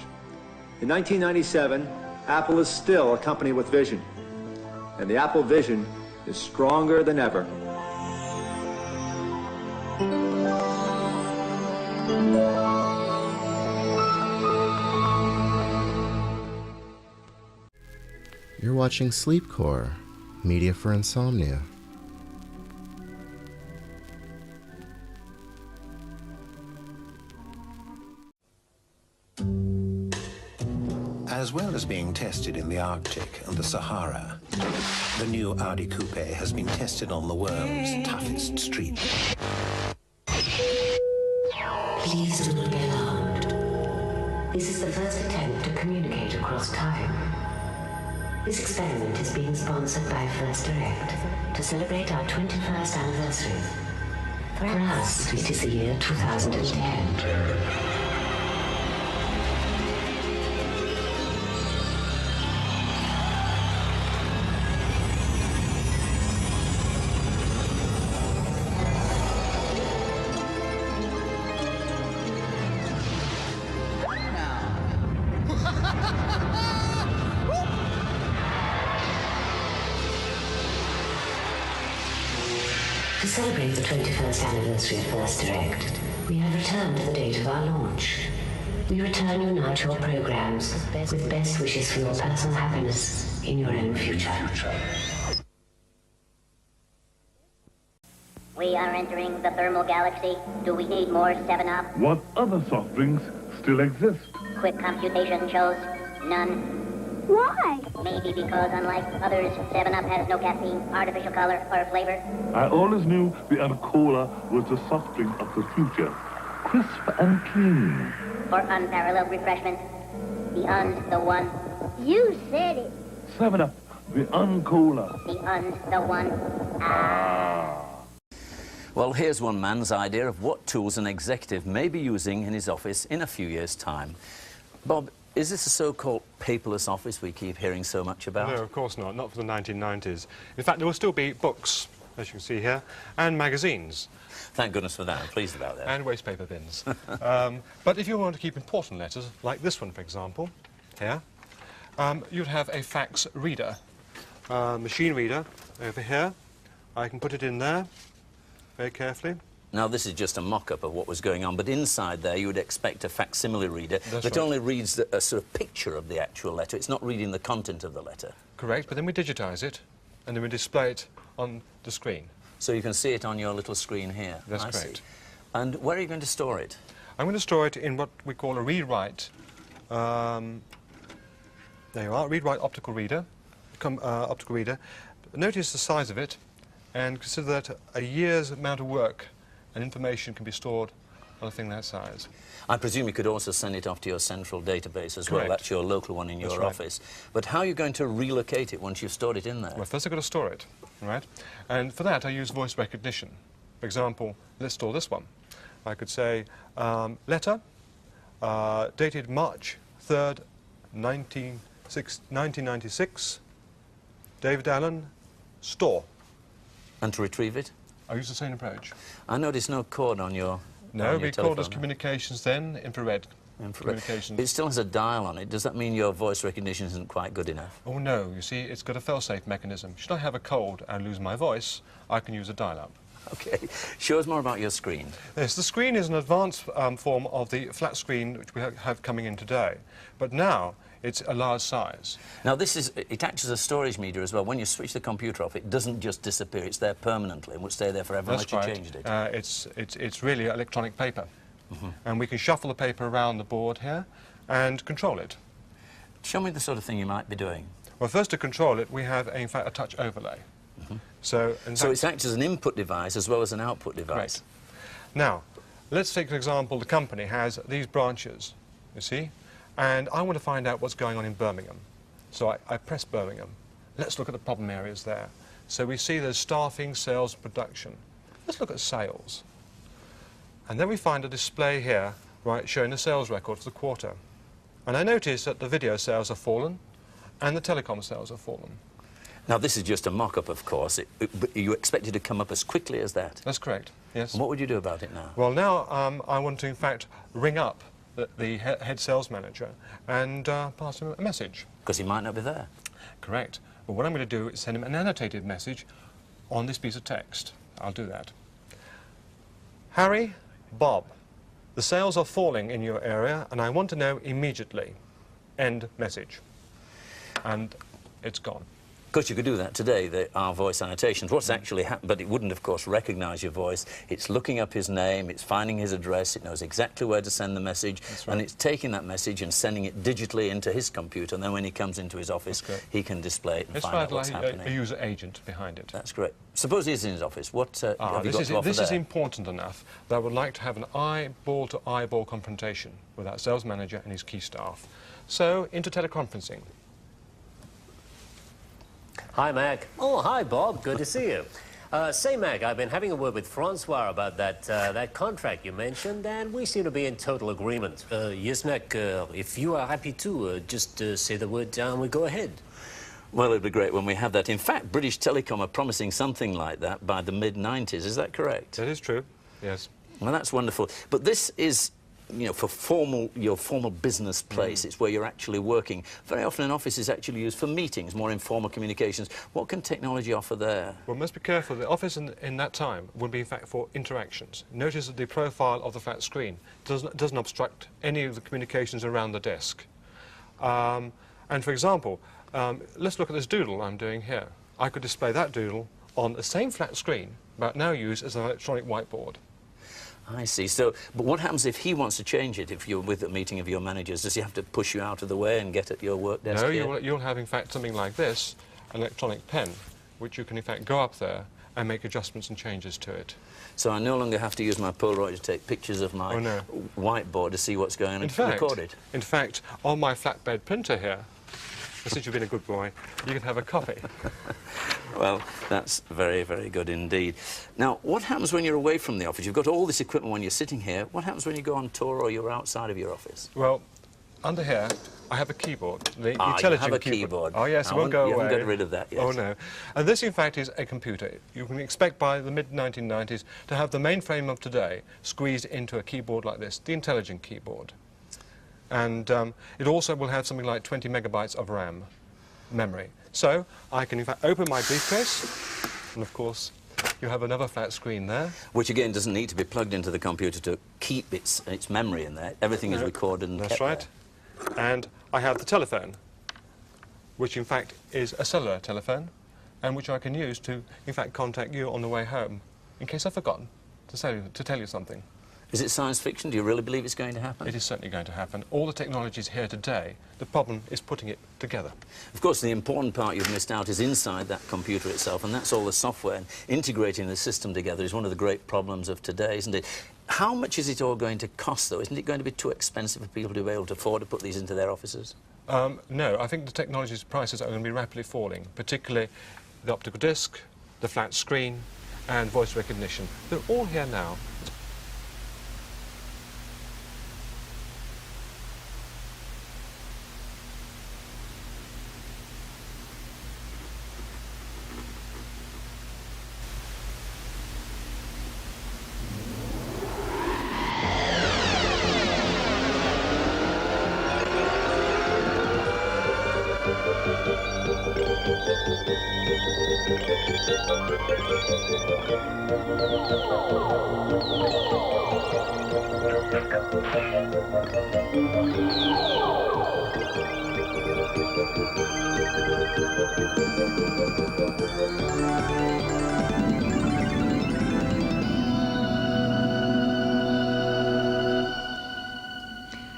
In 1997, Apple is still a company with vision, and the Apple vision is stronger than ever. You're watching Sleepcore, media for insomnia. As well as being tested in the Arctic and the Sahara, the new Audi Coupe has been tested on the world's toughest street. Please do not be alarmed. This is the first attempt to communicate across time. This experiment is being sponsored by First Direct to celebrate our 21st anniversary. For us, it is the year 2010. To celebrate the 21st anniversary of First Direct, we have returned to the date of our launch. We return you now to your programs with best wishes for your personal happiness in your own future. We are entering the thermal galaxy. Do we need more 7-Up? What other soft drinks still exist? Quick computation shows none. Why? Maybe because, unlike others, 7-Up has no caffeine, artificial color, or flavor. I always knew the Cola was the soft drink of the future. Crisp and clean. For unparalleled refreshment, the one. You said it. 7-Up, the Cola. The one. Well, here's one man's idea of what tools an executive may be using in his office in a few years' time. Bob, is this a so-called paperless office we keep hearing so much about? No, of course not. Not for the 1990s. In fact, there will still be books, as you can see here, and magazines. Thank goodness for that. I'm pleased about that. And waste paper bins. But if you want to keep important letters, like this one, for example, here, you'd have a fax reader, machine reader over here. I can put it in there very carefully. Now, this is just a mock-up of what was going on, but inside there you would expect a facsimile reader that only reads a sort of picture of the actual letter. It's not reading the content of the letter. Correct, but then we digitise it, and then we display it on the screen. So you can see it on your little screen here. That's correct. See. And where are you going to store it? I'm going to store it in what we call a read-write. There you are, read-write optical reader. Notice the size of it, and consider that a year's amount of work and information can be stored on a thing that size. I presume you could also send it off to your central database as well. That's your local one in your office. But how are you going to relocate it once you've stored it in there? Well, first I've got to store it, right? And for that I use voice recognition. For example, let's store this one. I could say, letter, dated March 3rd, 1996, David Allen, store. And to retrieve it? I use the same approach. I noticed no cord on your No, we called as communications then, infrared. Communications. It still has a dial on it. Does that mean your voice recognition isn't quite good enough? Oh, no. You see, it's got a fail-safe mechanism. Should I have a cold and lose my voice, I can use a dial-up. OK. Show us more about your screen. Yes, the screen is an advanced form of the flat screen which we have coming in today. But now, it's a large size. Now, it acts as a storage media as well. When you switch the computer off, it doesn't just disappear. It's there permanently and will stay there forever unless you changed it. It's really electronic paper. And we can shuffle the paper around the board here and control it. Show me the sort of thing you might be doing. Well, first to control it, we have, in fact, a touch overlay. So it acts as an input device as well as an output device. Right. Now, let's take, for example, the company has these branches, you see? And I want to find out what's going on in Birmingham. So I press Birmingham. Let's look at the problem areas there. So we see there's staffing, sales, production. let's look at sales. And then we find a display here, right, showing the sales record for the quarter. And I notice that the video sales have fallen and the telecom sales have fallen. Now, this is just a mock-up, of course. You expect it to come up as quickly as that? That's correct, yes. And what would you do about it now? Well, now I want to, in fact, ring up the head sales manager and pass him a message. Because he might not be there. Correct. But what I'm going to do is send him an annotated message on this piece of text. I'll do that. Harry, Bob, the sales are falling in your area and I want to know immediately. End message. And it's gone. Of course, you could do that today. There are voice annotations. What's actually happened, but it wouldn't, of course, recognise your voice. It's looking up his name, it's finding his address, it knows exactly where to send the message, That's right. and it's taking that message and sending it digitally into his computer, and then when he comes into his office, he can display it and find out what's happening. It's like a user agent behind it. That's great. Suppose he's in his office. What have you got to offer This there? is important enough that I would like to have an eyeball-to-eyeball confrontation with that sales manager and his key staff. So, into teleconferencing. Hi, Mac. Oh, hi, Bob. Good to see you. Say, Mac, I've been having a word with Francois about that contract you mentioned, and we seem to be in total agreement. Yes, Mac, if you are happy to, just say the word and we go ahead. Well, it'd be great when we have that. In fact, British Telecom are promising something like that by the mid-90s. Is that correct? That is true, yes. Well, that's wonderful. But this is, you know, for your formal business place. It's where you're actually working. Very often an office is actually used for meetings, more informal communications. What can technology offer there? Well, we must be careful. The office in that time would be, in fact, for interactions. Notice that the profile of the flat screen doesn't obstruct any of the communications around the desk. And, for example, let's look at this doodle I'm doing here. I could display that doodle on the same flat screen, but now used as an electronic whiteboard. I see. So, but what happens if he wants to change it, if you're with a meeting of your managers? Does he have to push you out of the way and get at your work desk? No, here? you'll have, in fact, something like this, an electronic pen, which you can, in fact, go up there and make adjustments and changes to it. So I no longer have to use my Polaroid to take pictures of my whiteboard to see what's going on and record it? In fact, on my flatbed printer here, since you've been a good boy, you can have a copy. Well, that's very, very good indeed. Now, what happens when you're away from the office? You've got all this equipment when you're sitting here. What happens when you go on tour or you're outside of your office? Well, under here, I have a keyboard. The intelligent you have a keyboard. Oh, yes, it won't go away. You haven't got rid of that yet. Oh, no. And this, in fact, is a computer. You can expect by the mid-1990s to have the mainframe of today squeezed into a keyboard like this, the intelligent keyboard. And it also will have something like 20 megabytes of RAM memory. So I can, in fact, open my briefcase, and, of course, you have another flat screen there. Which, again, doesn't need to be plugged into the computer to keep its memory in there. Everything is recorded and That's kept right. there. And I have the telephone, which, in fact, is a cellular telephone, and which I can use to, in fact, contact you on the way home, in case I've forgotten to tell you something. Is it science fiction? Do you really believe it's going to happen? It is certainly going to happen. All the technology is here today. The problem is putting it together. Of course, the important part you've missed out is inside that computer itself, and that's all the software. And integrating the system together is one of the great problems of today, isn't it? How much is it all going to cost, though? Isn't it going to be too expensive for people to be able to afford to put these into their offices? No, I think the technology's prices are going to be rapidly falling, particularly the optical disc, the flat screen, and voice recognition. They're all here now.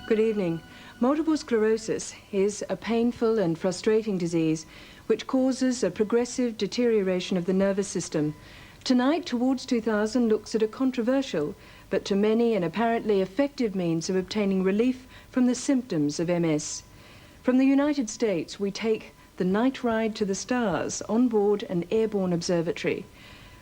Good evening. Multiple sclerosis is a painful and frustrating disease which causes a progressive deterioration of the nervous system. Tonight, Towards 2000 looks at a controversial, but to many an apparently effective means of obtaining relief from the symptoms of MS. From the United States, we take the night ride to the stars on board an airborne observatory.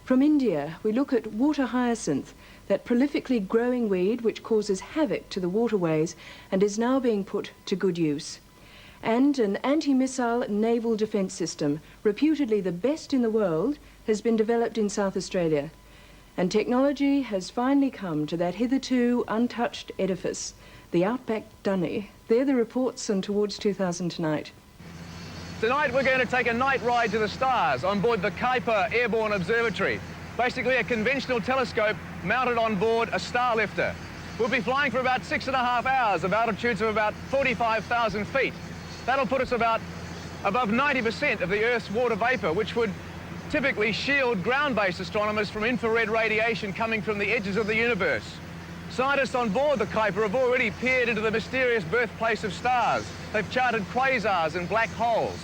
From India, we look at water hyacinth, that prolifically growing weed which causes havoc to the waterways and is now being put to good use. And an anti-missile naval defence system, reputedly the best in the world, has been developed in South Australia. And technology has finally come to that hitherto untouched edifice, the Outback Dunny. They're the reports on Towards 2000 tonight. Tonight we're going to take a night ride to the stars on board the Kuiper Airborne Observatory. Basically a conventional telescope mounted on board a star lifter. We'll be flying for about 6.5 hours of altitudes of about 45,000 feet. That'll put us about above 90% of the Earth's water vapor, which would typically shield ground-based astronomers from infrared radiation coming from the edges of the universe. Scientists on board the Kuiper have already peered into the mysterious birthplace of stars. They've charted quasars and black holes.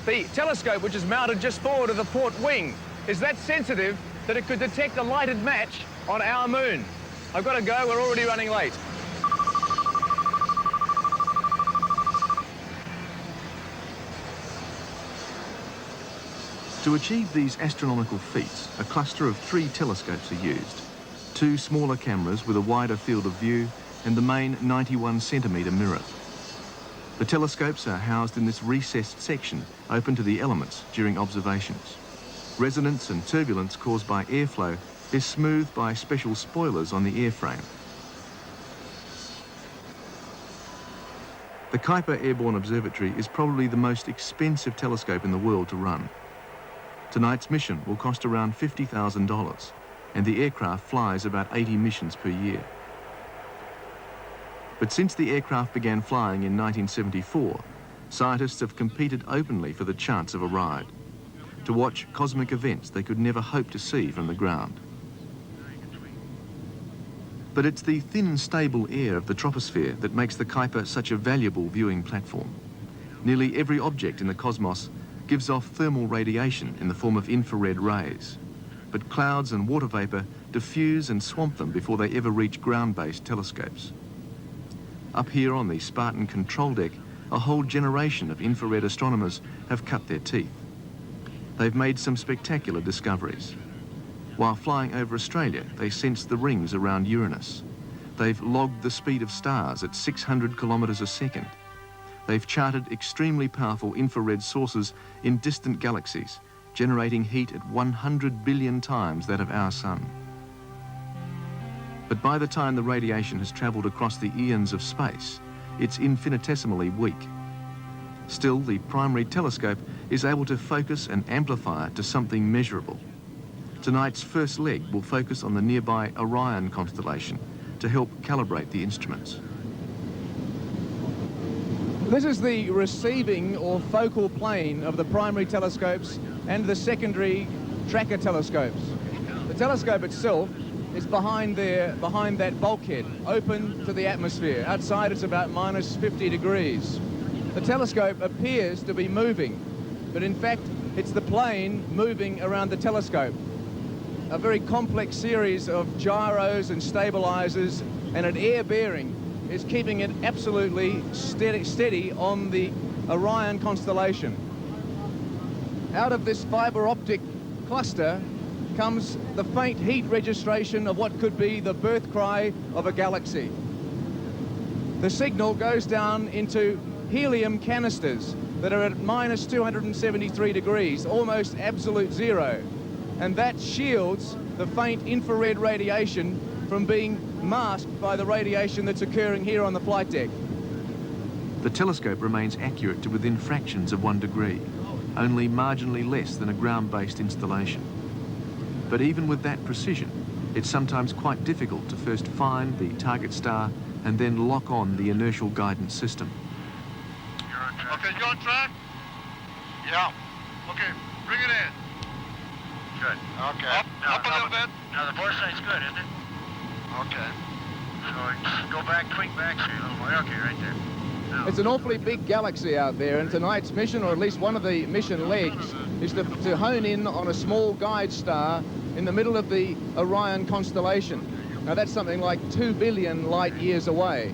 The telescope, which is mounted just forward of the port wing, is that sensitive that it could detect a lighted match on our moon. I've got to go, we're already running late. To achieve these astronomical feats, a cluster of 3 telescopes are used. 2 smaller cameras with a wider field of view and the main 91-centimetre mirror. The telescopes are housed in this recessed section open to the elements during observations. Resonance and turbulence caused by airflow is smoothed by special spoilers on the airframe. The Kuiper Airborne Observatory is probably the most expensive telescope in the world to run. Tonight's mission will cost around $50,000, and the aircraft flies about 80 missions per year. But since the aircraft began flying in 1974, scientists have competed openly for the chance of a ride, to watch cosmic events they could never hope to see from the ground. But it's the thin, stable air of the troposphere that makes the Kuiper such a valuable viewing platform. Nearly every object in the cosmos gives off thermal radiation in the form of infrared rays, but clouds and water vapor diffuse and swamp them before they ever reach ground-based telescopes. Up here on the Spartan control deck, a whole generation of infrared astronomers have cut their teeth. They've made some spectacular discoveries. While flying over Australia, they sensed the rings around Uranus. They've logged the speed of stars at 600 kilometres a second. They've charted extremely powerful infrared sources in distant galaxies, generating heat at 100 billion times that of our sun. But by the time the radiation has travelled across the eons of space, it's infinitesimally weak. Still, the primary telescope is able to focus and amplify it to something measurable. Tonight's first leg will focus on the nearby Orion constellation to help calibrate the instruments. This is the receiving or focal plane of the primary telescopes and the secondary tracker telescopes. The telescope itself is behind that bulkhead, open to the atmosphere. Outside it's about minus 50 degrees. The telescope appears to be moving, but in fact it's the plane moving around the telescope. A very complex series of gyros and stabilizers and an air bearing is keeping it absolutely steady on the Orion constellation. Out of this fiber optic cluster comes the faint heat registration of what could be the birth cry of a galaxy. The signal goes down into helium canisters that are at minus 273 degrees, almost absolute zero. And that shields the faint infrared radiation from being masked by the radiation that's occurring here on the flight deck. The telescope remains accurate to within fractions of 1 degree, only marginally less than a ground-based installation. But even with that precision, it's sometimes quite difficult to first find the target star and then lock on the inertial guidance system. Okay, you on track? Yeah. Okay, bring it in. Good. Okay. Up a little bit. Now the foresight's good, isn't it? Okay. So go back, tweak back here a little more. Okay, right there. Now. It's an awfully big galaxy out there, and tonight's mission, or at least one of the mission legs, is to hone in on a small guide star in the middle of the Orion constellation. Now that's something like 2 billion light years away.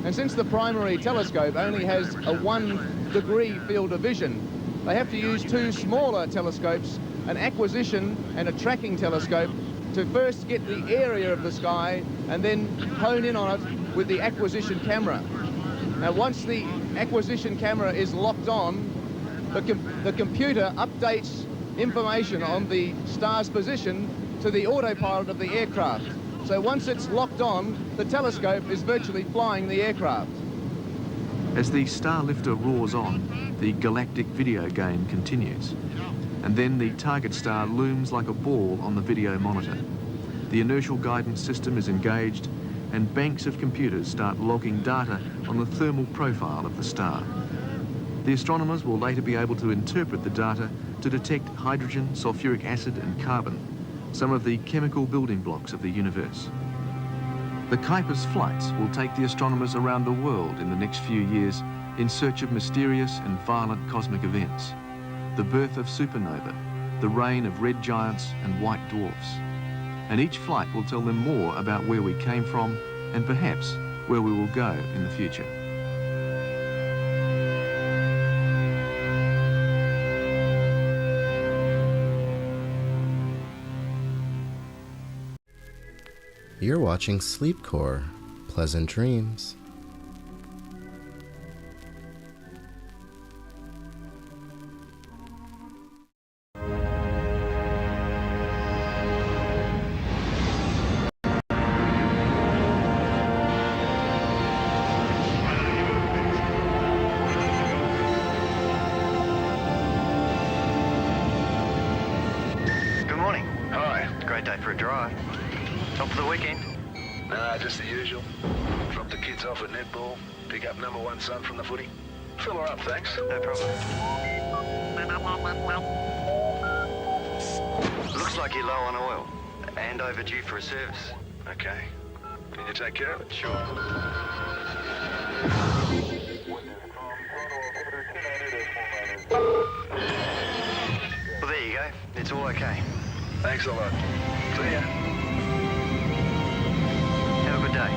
And since the primary telescope only has a 1 degree field of vision, they have to use 2 smaller telescopes an acquisition and a tracking telescope to first get the area of the sky and then hone in on it with the acquisition camera. Now, once the acquisition camera is locked on, the computer updates information on the star's position to the autopilot of the aircraft. So once it's locked on, the telescope is virtually flying the aircraft. As the star lifter roars on, the galactic video game continues. And then the target star looms like a ball on the video monitor. The inertial guidance system is engaged, and banks of computers start logging data on the thermal profile of the star. The astronomers will later be able to interpret the data to detect hydrogen, sulfuric acid and carbon, some of the chemical building blocks of the universe. The Kuiper's flights will take the astronomers around the world in the next few years in search of mysterious and violent cosmic events. The birth of supernova, the reign of red giants and white dwarfs. And each flight will tell them more about where we came from and perhaps where we will go in the future. You're watching Sleepcore. Pleasant dreams. Good morning. Hi. Great day for a drive. Top for the weekend? Nah, just the usual. Drop the kids off at netball, pick up number one son from the footy. Fill her up, thanks. No problem. Looks like you're low on oil and overdue for a service. Okay. Can you take care of it? Sure. Well, there you go. It's all okay. Thanks a lot. See ya. Have a good day.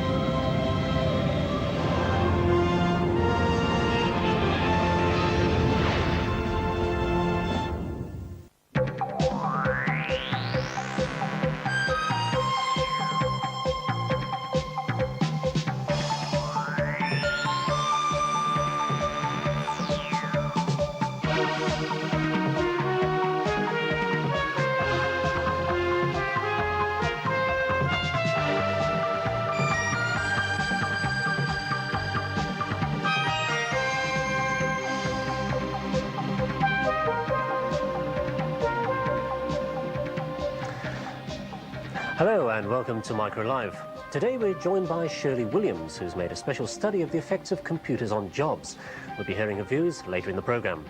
Hello and welcome to Micro Live. Today we're joined by Shirley Williams, who's made a special study of the effects of computers on jobs. We'll be hearing her views later in the programme.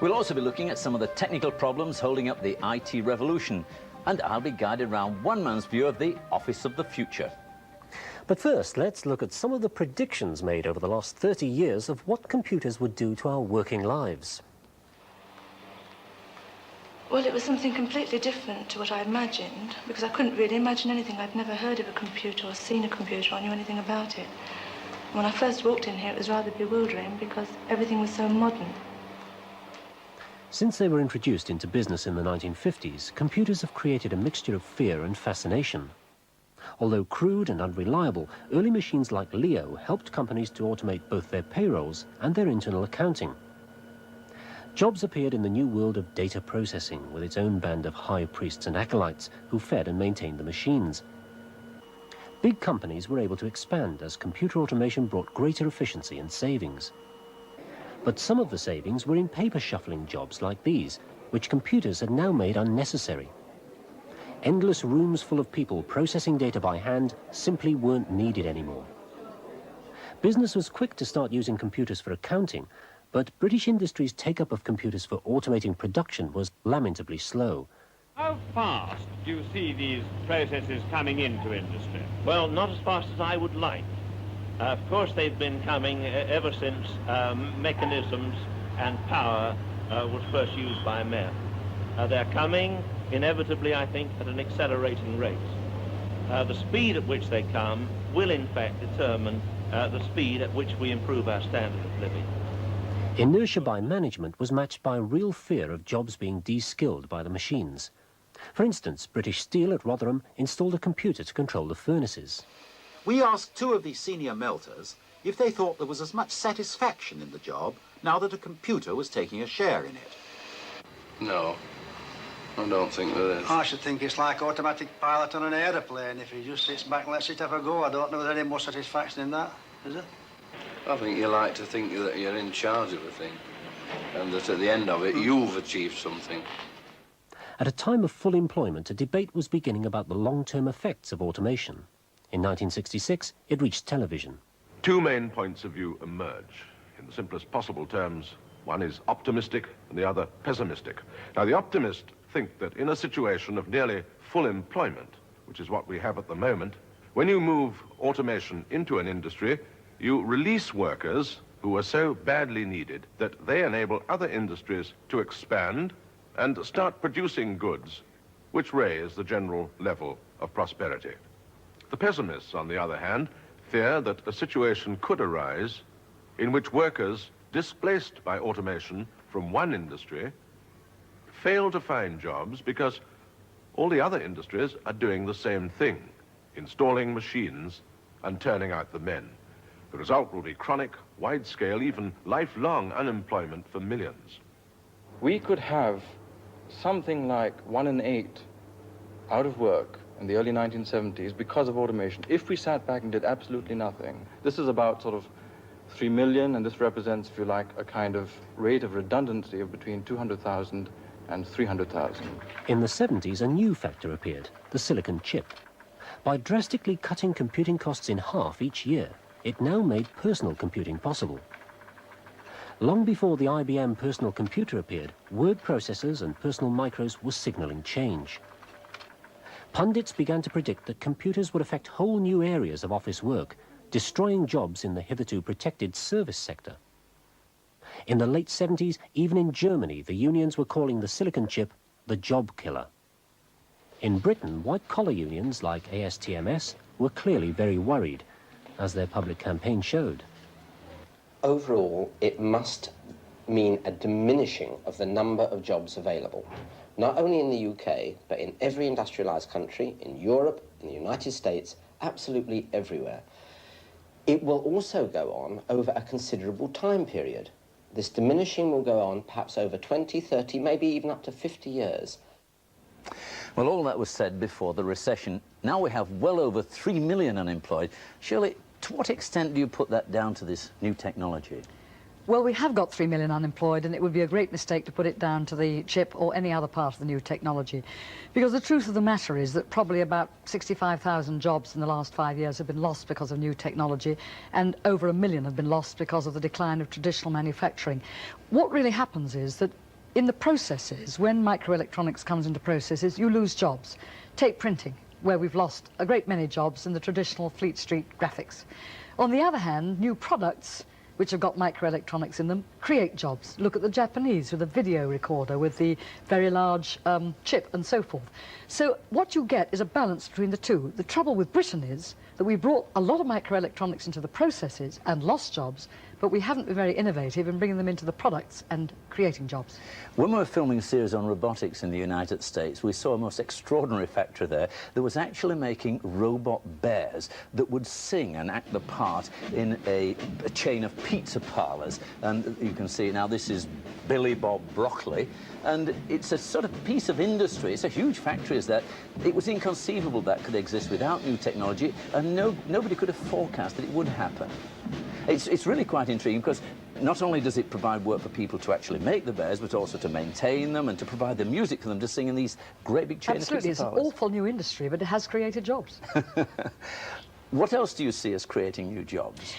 We'll also be looking at some of the technical problems holding up the IT revolution, and I'll be guided around one man's view of the office of the future. But first, let's look at some of the predictions made over the last 30 years of what computers would do to our working lives. Well, it was something completely different to what I imagined, because I couldn't really imagine anything. I'd never heard of a computer or seen a computer or knew anything about it. When I first walked in here, it was rather bewildering because everything was so modern. Since they were introduced into business in the 1950s, computers have created a mixture of fear and fascination. Although crude and unreliable, early machines like Leo helped companies to automate both their payrolls and their internal accounting. Jobs appeared in the new world of data processing, with its own band of high priests and acolytes who fed and maintained the machines. Big companies were able to expand as computer automation brought greater efficiency and savings. But some of the savings were in paper shuffling jobs like these, which computers had now made unnecessary. Endless rooms full of people processing data by hand simply weren't needed anymore. Business was quick to start using computers for accounting, but British industry's take-up of computers for automating production was lamentably slow. How fast do you see these processes coming into industry? Well, not as fast as I would like. Of course, they've been coming ever since mechanisms and power was first used by men. They're coming, inevitably, I think, at an accelerating rate. The speed at which they come will, in fact, determine the speed at which we improve our standard of living. Inertia by management was matched by real fear of jobs being de-skilled by the machines. For instance, British Steel at Rotherham installed a computer to control the furnaces. We asked 2 of the senior melters if they thought there was as much satisfaction in the job now that a computer was taking a share in it. No, I don't think there is. I should think it's like automatic pilot on an aeroplane. If he just sits back and lets it have a go, I don't know there's any more satisfaction in that, is there? I think you like to think that you're in charge of a thing and that at the end of it you've achieved something. At a time of full employment, a debate was beginning about the long-term effects of automation. In 1966, it reached television. 2 main points of view emerge. In the simplest possible terms, one is optimistic and the other pessimistic. Now, the optimists think that in a situation of nearly full employment, which is what we have at the moment, when you move automation into an industry, you release workers who are so badly needed that they enable other industries to expand and start producing goods which raise the general level of prosperity. The pessimists, on the other hand, fear that a situation could arise in which workers displaced by automation from one industry fail to find jobs because all the other industries are doing the same thing, installing machines and turning out the men. The result will be chronic, wide-scale, even lifelong unemployment for millions. We could have something like 1 in 8 out of work in the early 1970s because of automation, if we sat back and did absolutely nothing. This is about sort of 3 million, and this represents, if you like, a kind of rate of redundancy of between 200,000 and 300,000. In the 70s, a new factor appeared, the silicon chip. By drastically cutting computing costs in half each year, it now made personal computing possible. Long before the IBM personal computer appeared, word processors and personal micros were signaling change. Pundits began to predict that computers would affect whole new areas of office work, destroying jobs in the hitherto protected service sector. In the late 70s, even in Germany, the unions were calling the silicon chip the job killer. In Britain, white-collar unions like ASTMS were clearly very worried, as their public campaign showed. Overall, it must mean a diminishing of the number of jobs available, not only in the UK, but in every industrialized country, in Europe, in the United States, absolutely everywhere. It will also go on over a considerable time period. This diminishing will go on perhaps over 20, 30, maybe even up to 50 years. Well, all that was said before the recession. Now we have well over 3 million unemployed. Shirley, to what extent do you put that down to this new technology? Well, we have got 3 million unemployed, and it would be a great mistake to put it down to the chip or any other part of the new technology. Because the truth of the matter is that probably about 65,000 jobs in the last 5 years have been lost because of new technology, and over 1 million have been lost because of the decline of traditional manufacturing. What really happens is that in the processes, when microelectronics comes into processes, you lose jobs. Take printing, where we've lost a great many jobs in the traditional Fleet Street graphics. On the other hand, new products which have got microelectronics in them create jobs. Look at the Japanese with a video recorder with the very large chip and so forth. So what you get is a balance between the two. The trouble with Britain is that we brought a lot of microelectronics into the processes and lost jobs, but we haven't been very innovative in bringing them into the products and creating jobs. When we were filming a series on robotics in the United States, we saw a most extraordinary factory there that was actually making robot bears that would sing and act the part in a chain of pizza parlors. And you can see now this is Billy Bob Broccoli, and it's a sort of piece of industry. It's a huge factory, is that. It was inconceivable that could exist without new technology, and nobody could have forecast that it would happen. It's really quite intriguing, because not only does it provide work for people to actually make the bears, but also to maintain them and to provide the music for them to sing in these great big chain of pizza parlors. Absolutely, it's an awful new industry, but it has created jobs. What else do you see as creating new jobs?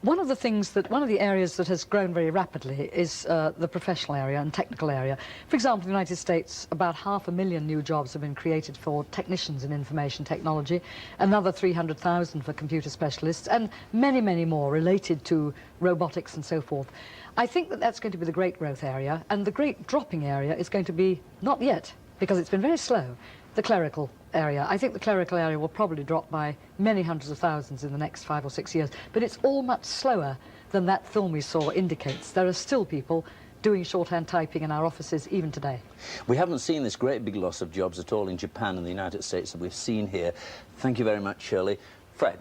One of the areas that has grown very rapidly is the professional area and technical area. For example, in the United States, about 500,000 new jobs have been created for technicians in information technology, another 300,000 for computer specialists, and many, many more related to robotics and so forth. I think that that's going to be the great growth area, and the great dropping area is going to be, not yet, because it's been very slow, the clerical area. I think the clerical area will probably drop by many hundreds of thousands in the next 5 or 6 years, but it's all much slower than that film we saw indicates. There are still people doing shorthand typing in our offices even today. We haven't seen this great big loss of jobs at all in Japan and the United States that we've seen here. Thank you very much, Shirley. Fred?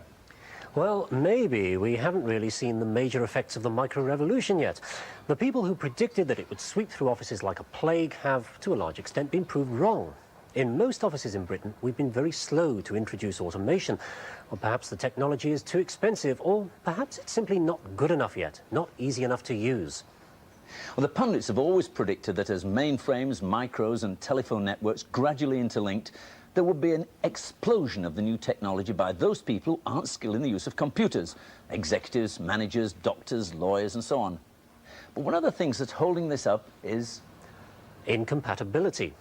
Well, maybe we haven't really seen the major effects of the micro-revolution yet. The people who predicted that it would sweep through offices like a plague have, to a large extent, been proved wrong. In most offices in Britain, we've been very slow to introduce automation. Or perhaps the technology is too expensive, or perhaps it's simply not good enough yet, not easy enough to use. Well, the pundits have always predicted that as mainframes, micros and telephone networks gradually interlinked, there would be an explosion of the new technology by those people who aren't skilled in the use of computers. Executives, managers, doctors, lawyers and so on. But one of the things that's holding this up is incompatibility.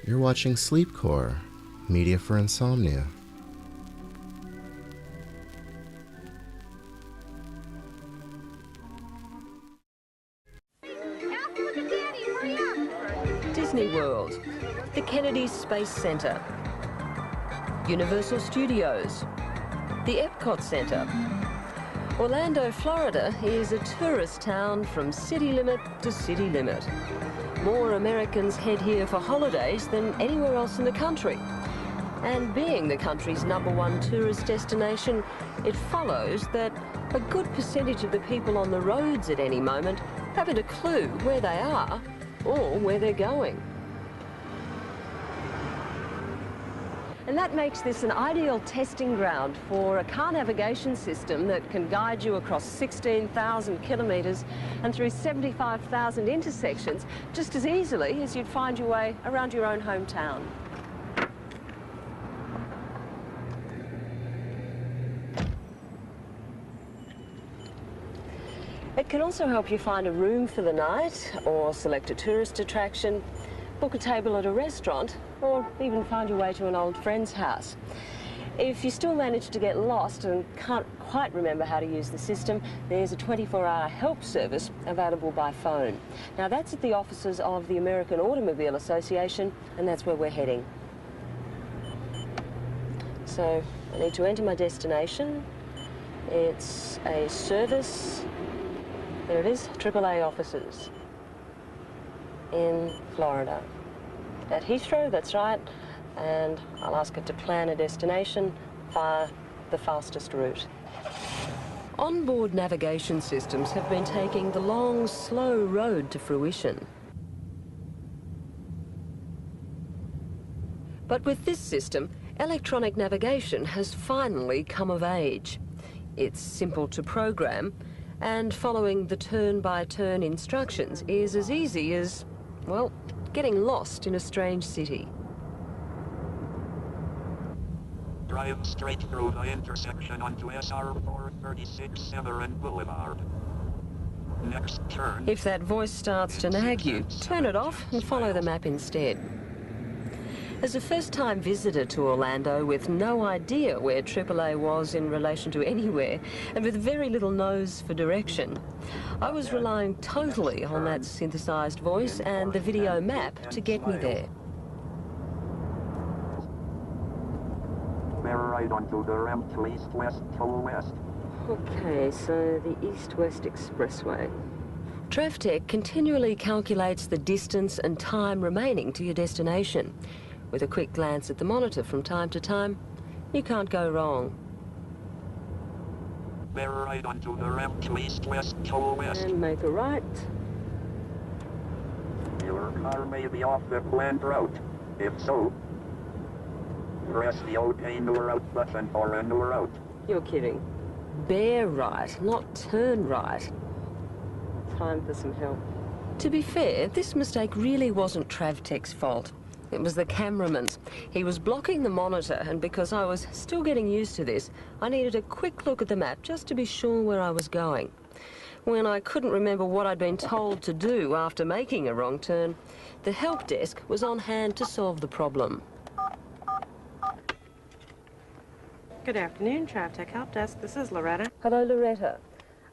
You're watching Sleepcore, media for insomnia. Disney World, the Kennedy Space Center, Universal Studios, the Epcot Center. Orlando, Florida is a tourist town from city limit to city limit. More Americans head here for holidays than anywhere else in the country. And being the country's #1 tourist destination, it follows that a good percentage of the people on the roads at any moment haven't a clue where they are or where they're going. And that makes this an ideal testing ground for a car navigation system that can guide you across 16,000 kilometres and through 75,000 intersections just as easily as you'd find your way around your own hometown. It can also help you find a room for the night or select a tourist attraction, book a table at a restaurant, or even find your way to an old friend's house. If you still manage to get lost and can't quite remember how to use the system, there's a 24-hour help service available by phone. Now that's at the offices of the American Automobile Association, and that's where we're heading. So I need to enter my destination. It's a service. There it is, AAA offices in Florida. At Heathrow, that's right, and I'll ask it to plan a destination via the fastest route. Onboard navigation systems have been taking the long, slow road to fruition. But with this system, electronic navigation has finally come of age. It's simple to program, and following the turn-by-turn instructions is as easy as, well, getting lost in a strange city. Drive straight through the intersection onto SR 436 Severin Boulevard. Next turn. If that voice starts to nag you, turn it off and follow the map instead. As a first-time visitor to Orlando with no idea where AAA was in relation to anywhere, and with very little nose for direction, I was relying totally on that synthesized voice and the video map to get me there. Bear right onto the ramp to east-west to west. Okay, so the East-West Expressway. TravTech continually calculates the distance and time remaining to your destination. With a quick glance at the monitor from time to time, you can't go wrong. Bear right onto the ramp to east-west to west. And make a right. Your car may be off the planned route. If so, press the OK new route button for a new route. You're kidding. Bear right, not turn right. Time for some help. To be fair, this mistake really wasn't TravTech's fault. It was the cameraman's. He was blocking the monitor, and because I was still getting used to this, I needed a quick look at the map just to be sure where I was going. When I couldn't remember what I'd been told to do after making a wrong turn, the help desk was on hand to solve the problem. Good afternoon, TravTech Help Desk. This is Loretta. Hello, Loretta.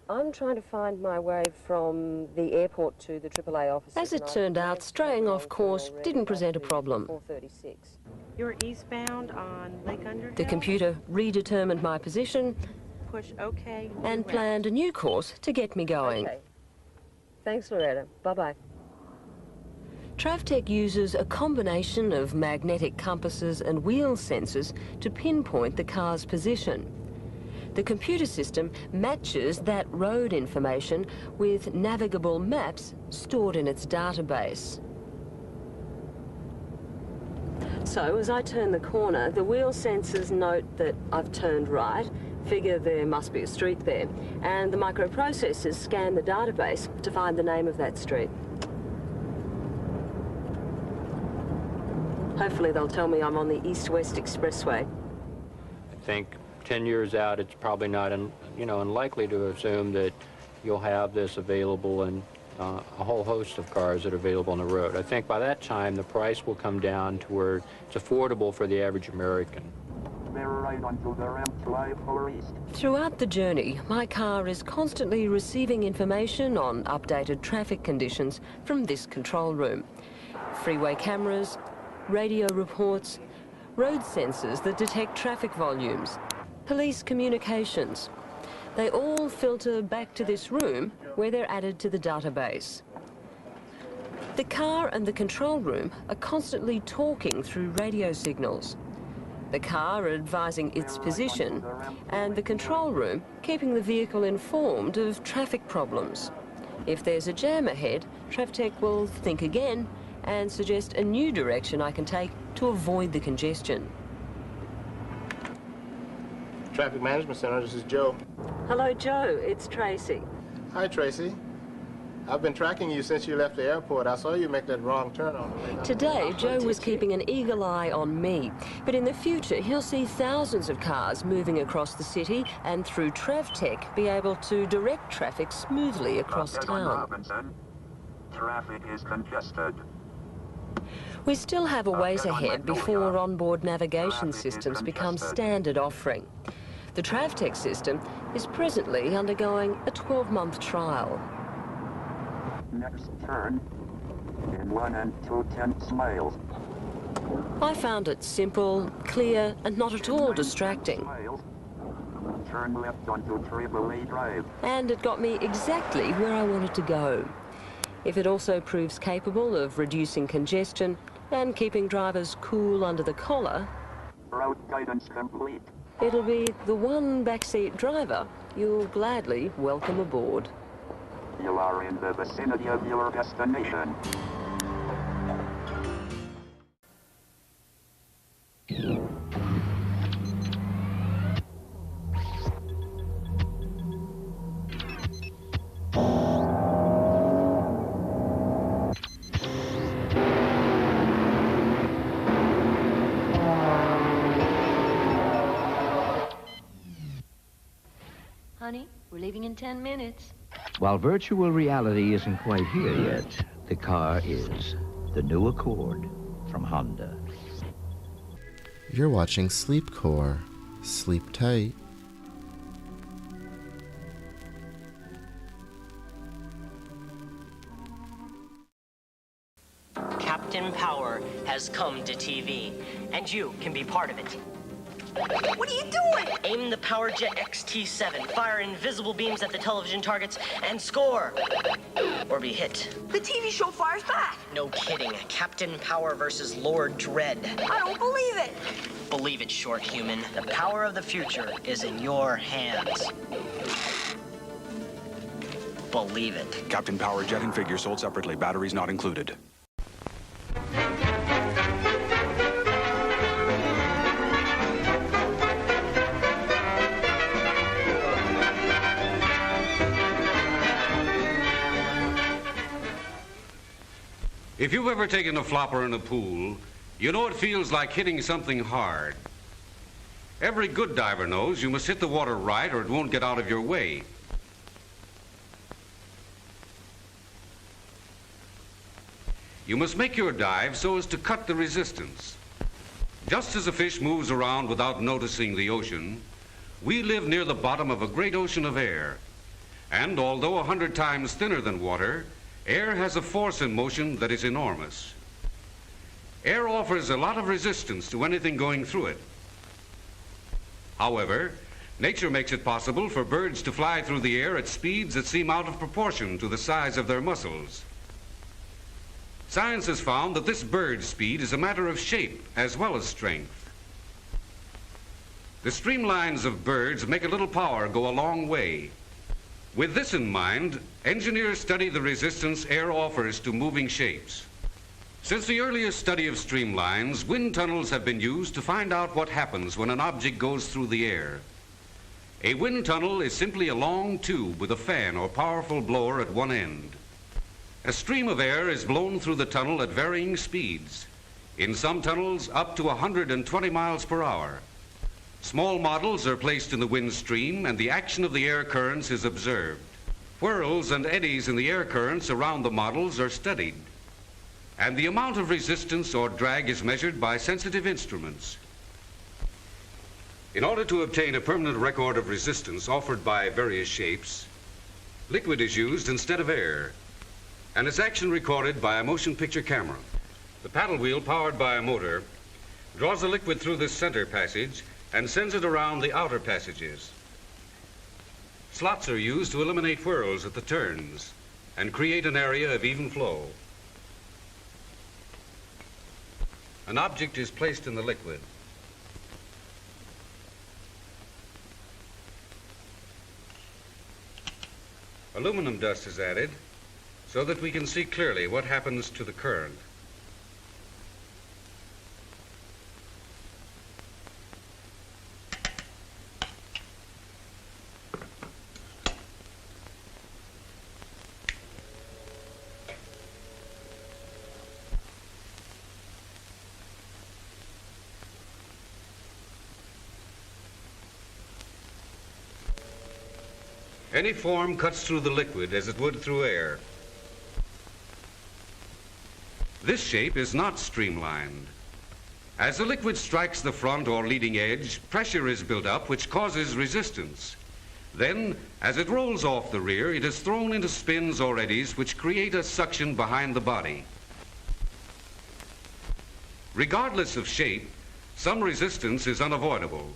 I'm trying to find my way from the airport to the AAA office. As it turned out, straying off course didn't present a problem. You're eastbound on Lake Underhill. The computer redetermined my position Push OK and planned a new course to get me going. Okay. Thanks, Loretta. Bye-bye. TravTech uses a combination of magnetic compasses and wheel sensors to pinpoint the car's position. The computer system matches that road information with navigable maps stored in its database. So, as I turn the corner, the wheel sensors note that I've turned right, figure there must be a street there, and the microprocessors scan the database to find the name of that street. Hopefully they'll tell me I'm on the East-West Expressway. I think 10 years out, it's probably not unlikely to assume that you'll have this available in a whole host of cars that are available on the road. I think by that time, the price will come down to where it's affordable for the average American. Throughout the journey, my car is constantly receiving information on updated traffic conditions from this control room. Freeway cameras, radio reports, road sensors that detect traffic volumes, police communications. They all filter back to this room where they're added to the database. The car and the control room are constantly talking through radio signals. The car advising its position and the control room keeping the vehicle informed of traffic problems. If there's a jam ahead, TravTech will think again and suggest a new direction I can take to avoid the congestion. Traffic Management Center, this is Joe. Hello, Joe. It's Tracy. Hi, Tracy. I've been tracking you since you left the airport. I saw you make that wrong turn on the way. Today, Joe was keeping an eagle eye on me, but in the future, he'll see thousands of cars moving across the city and through TravTech be able to direct traffic smoothly across town. Traffic is congested. We still have a ways ahead before onboard navigation systems become standard offering. The TravTech system is presently undergoing a 12-month trial. Next turn in 1 2/10 miles. I found it simple, clear, and not at all distracting. Turn left onto AAA Drive. And it got me exactly where I wanted to go. If it also proves capable of reducing congestion and keeping drivers cool under the collar, route guidance complete. It'll be the one backseat driver you'll gladly welcome aboard. You are in the vicinity of your destination. Honey, we're leaving in 10 minutes. While virtual reality isn't quite here yet, the car is. The new Accord from Honda. You're watching Sleepcore. Sleep tight. Captain Power has come to TV, and you can be part of it. What are you doing? Aim the PowerJet XT7, fire invisible beams at the television targets, and score. Or be hit. The TV show fires back. No kidding. Captain Power versus Lord Dread. I don't believe it. Believe it, short human. The power of the future is in your hands. Believe it. Captain Power jet and figure sold separately. Batteries not included. If you've ever taken a flopper in a pool, you know it feels like hitting something hard. Every good diver knows you must hit the water right or it won't get out of your way. You must make your dive so as to cut the resistance. Just as a fish moves around without noticing the ocean, we live near the bottom of a great ocean of air. And although 100 times thinner than water, air has a force in motion that is enormous. Air offers a lot of resistance to anything going through it. However, nature makes it possible for birds to fly through the air at speeds that seem out of proportion to the size of their muscles. Science has found that this bird speed is a matter of shape as well as strength. The streamlines of birds make a little power go a long way. With this in mind, engineers study the resistance air offers to moving shapes. Since the earliest study of streamlines, wind tunnels have been used to find out what happens when an object goes through the air. A wind tunnel is simply a long tube with a fan or powerful blower at one end. A stream of air is blown through the tunnel at varying speeds. In some tunnels, up to 120 miles per hour. Small models are placed in the wind stream and the action of the air currents is observed. Whirls and eddies in the air currents around the models are studied. And the amount of resistance or drag is measured by sensitive instruments. In order to obtain a permanent record of resistance offered by various shapes, liquid is used instead of air, and its action recorded by a motion picture camera. The paddle wheel, powered by a motor, draws the liquid through this center passage and sends it around the outer passages. Slots are used to eliminate whirls at the turns and create an area of even flow. An object is placed in the liquid. Aluminum dust is added so that we can see clearly what happens to the current. Any form cuts through the liquid as it would through air. This shape is not streamlined. As the liquid strikes the front or leading edge, pressure is built up which causes resistance. Then, as it rolls off the rear, it is thrown into spins or eddies which create a suction behind the body. Regardless of shape, some resistance is unavoidable.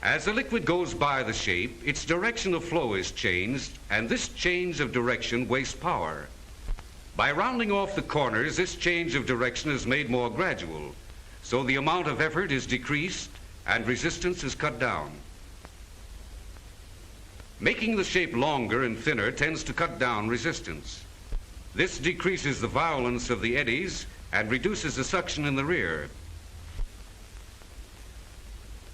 As the liquid goes by the shape, its direction of flow is changed, and this change of direction wastes power. By rounding off the corners, this change of direction is made more gradual, so the amount of effort is decreased and resistance is cut down. Making the shape longer and thinner tends to cut down resistance. This decreases the violence of the eddies and reduces the suction in the rear.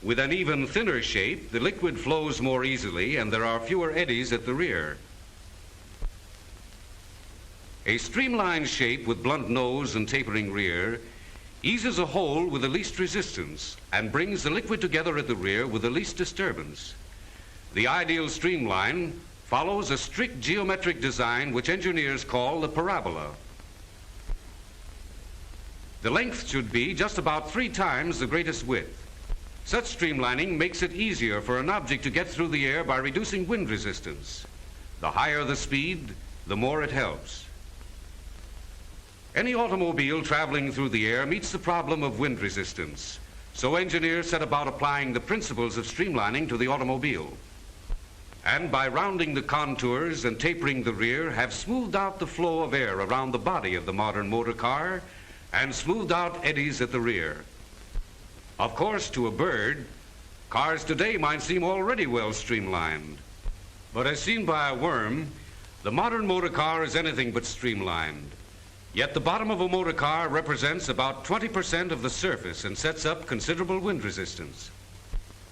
With an even thinner shape, the liquid flows more easily and there are fewer eddies at the rear. A streamlined shape with blunt nose and tapering rear eases a hole with the least resistance and brings the liquid together at the rear with the least disturbance. The ideal streamline follows a strict geometric design which engineers call the parabola. The length should be just about 3 times the greatest width. Such streamlining makes it easier for an object to get through the air by reducing wind resistance. The higher the speed, the more it helps. Any automobile traveling through the air meets the problem of wind resistance, so engineers set about applying the principles of streamlining to the automobile. And by rounding the contours and tapering the rear, have smoothed out the flow of air around the body of the modern motor car and smoothed out eddies at the rear. Of course, to a bird, cars today might seem already well streamlined. But as seen by a worm, the modern motor car is anything but streamlined. Yet the bottom of a motor car represents about 20% of the surface and sets up considerable wind resistance.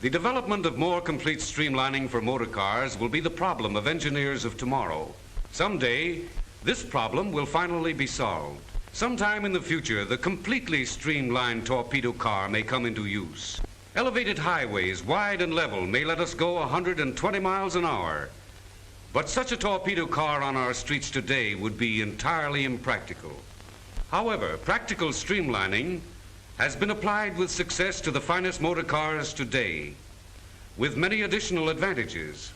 The development of more complete streamlining for motor cars will be the problem of engineers of tomorrow. Someday, this problem will finally be solved. Sometime in the future, the completely streamlined torpedo car may come into use. Elevated highways, wide and level, may let us go 120 miles an hour. But such a torpedo car on our streets today would be entirely impractical. However, practical streamlining has been applied with success to the finest motor cars today, with many additional advantages.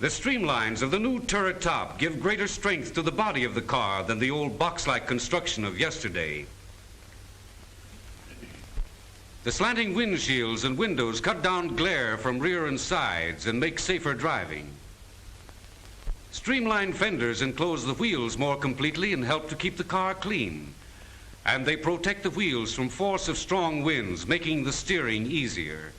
The streamlines of the new turret top give greater strength to the body of the car than the old box-like construction of yesterday. The slanting windshields and windows cut down glare from rear and sides and make safer driving. Streamlined fenders enclose the wheels more completely and help to keep the car clean. And they protect the wheels from force of strong winds, making the steering easier.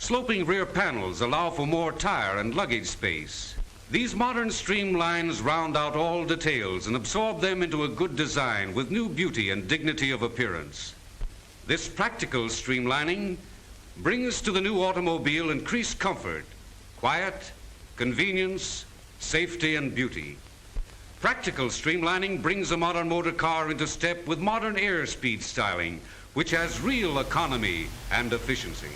Sloping rear panels allow for more tire and luggage space. These modern streamlines round out all details and absorb them into a good design with new beauty and dignity of appearance. This practical streamlining brings to the new automobile increased comfort, quiet, convenience, safety, and beauty. Practical streamlining brings a modern motor car into step with modern airspeed styling, which has real economy and efficiency.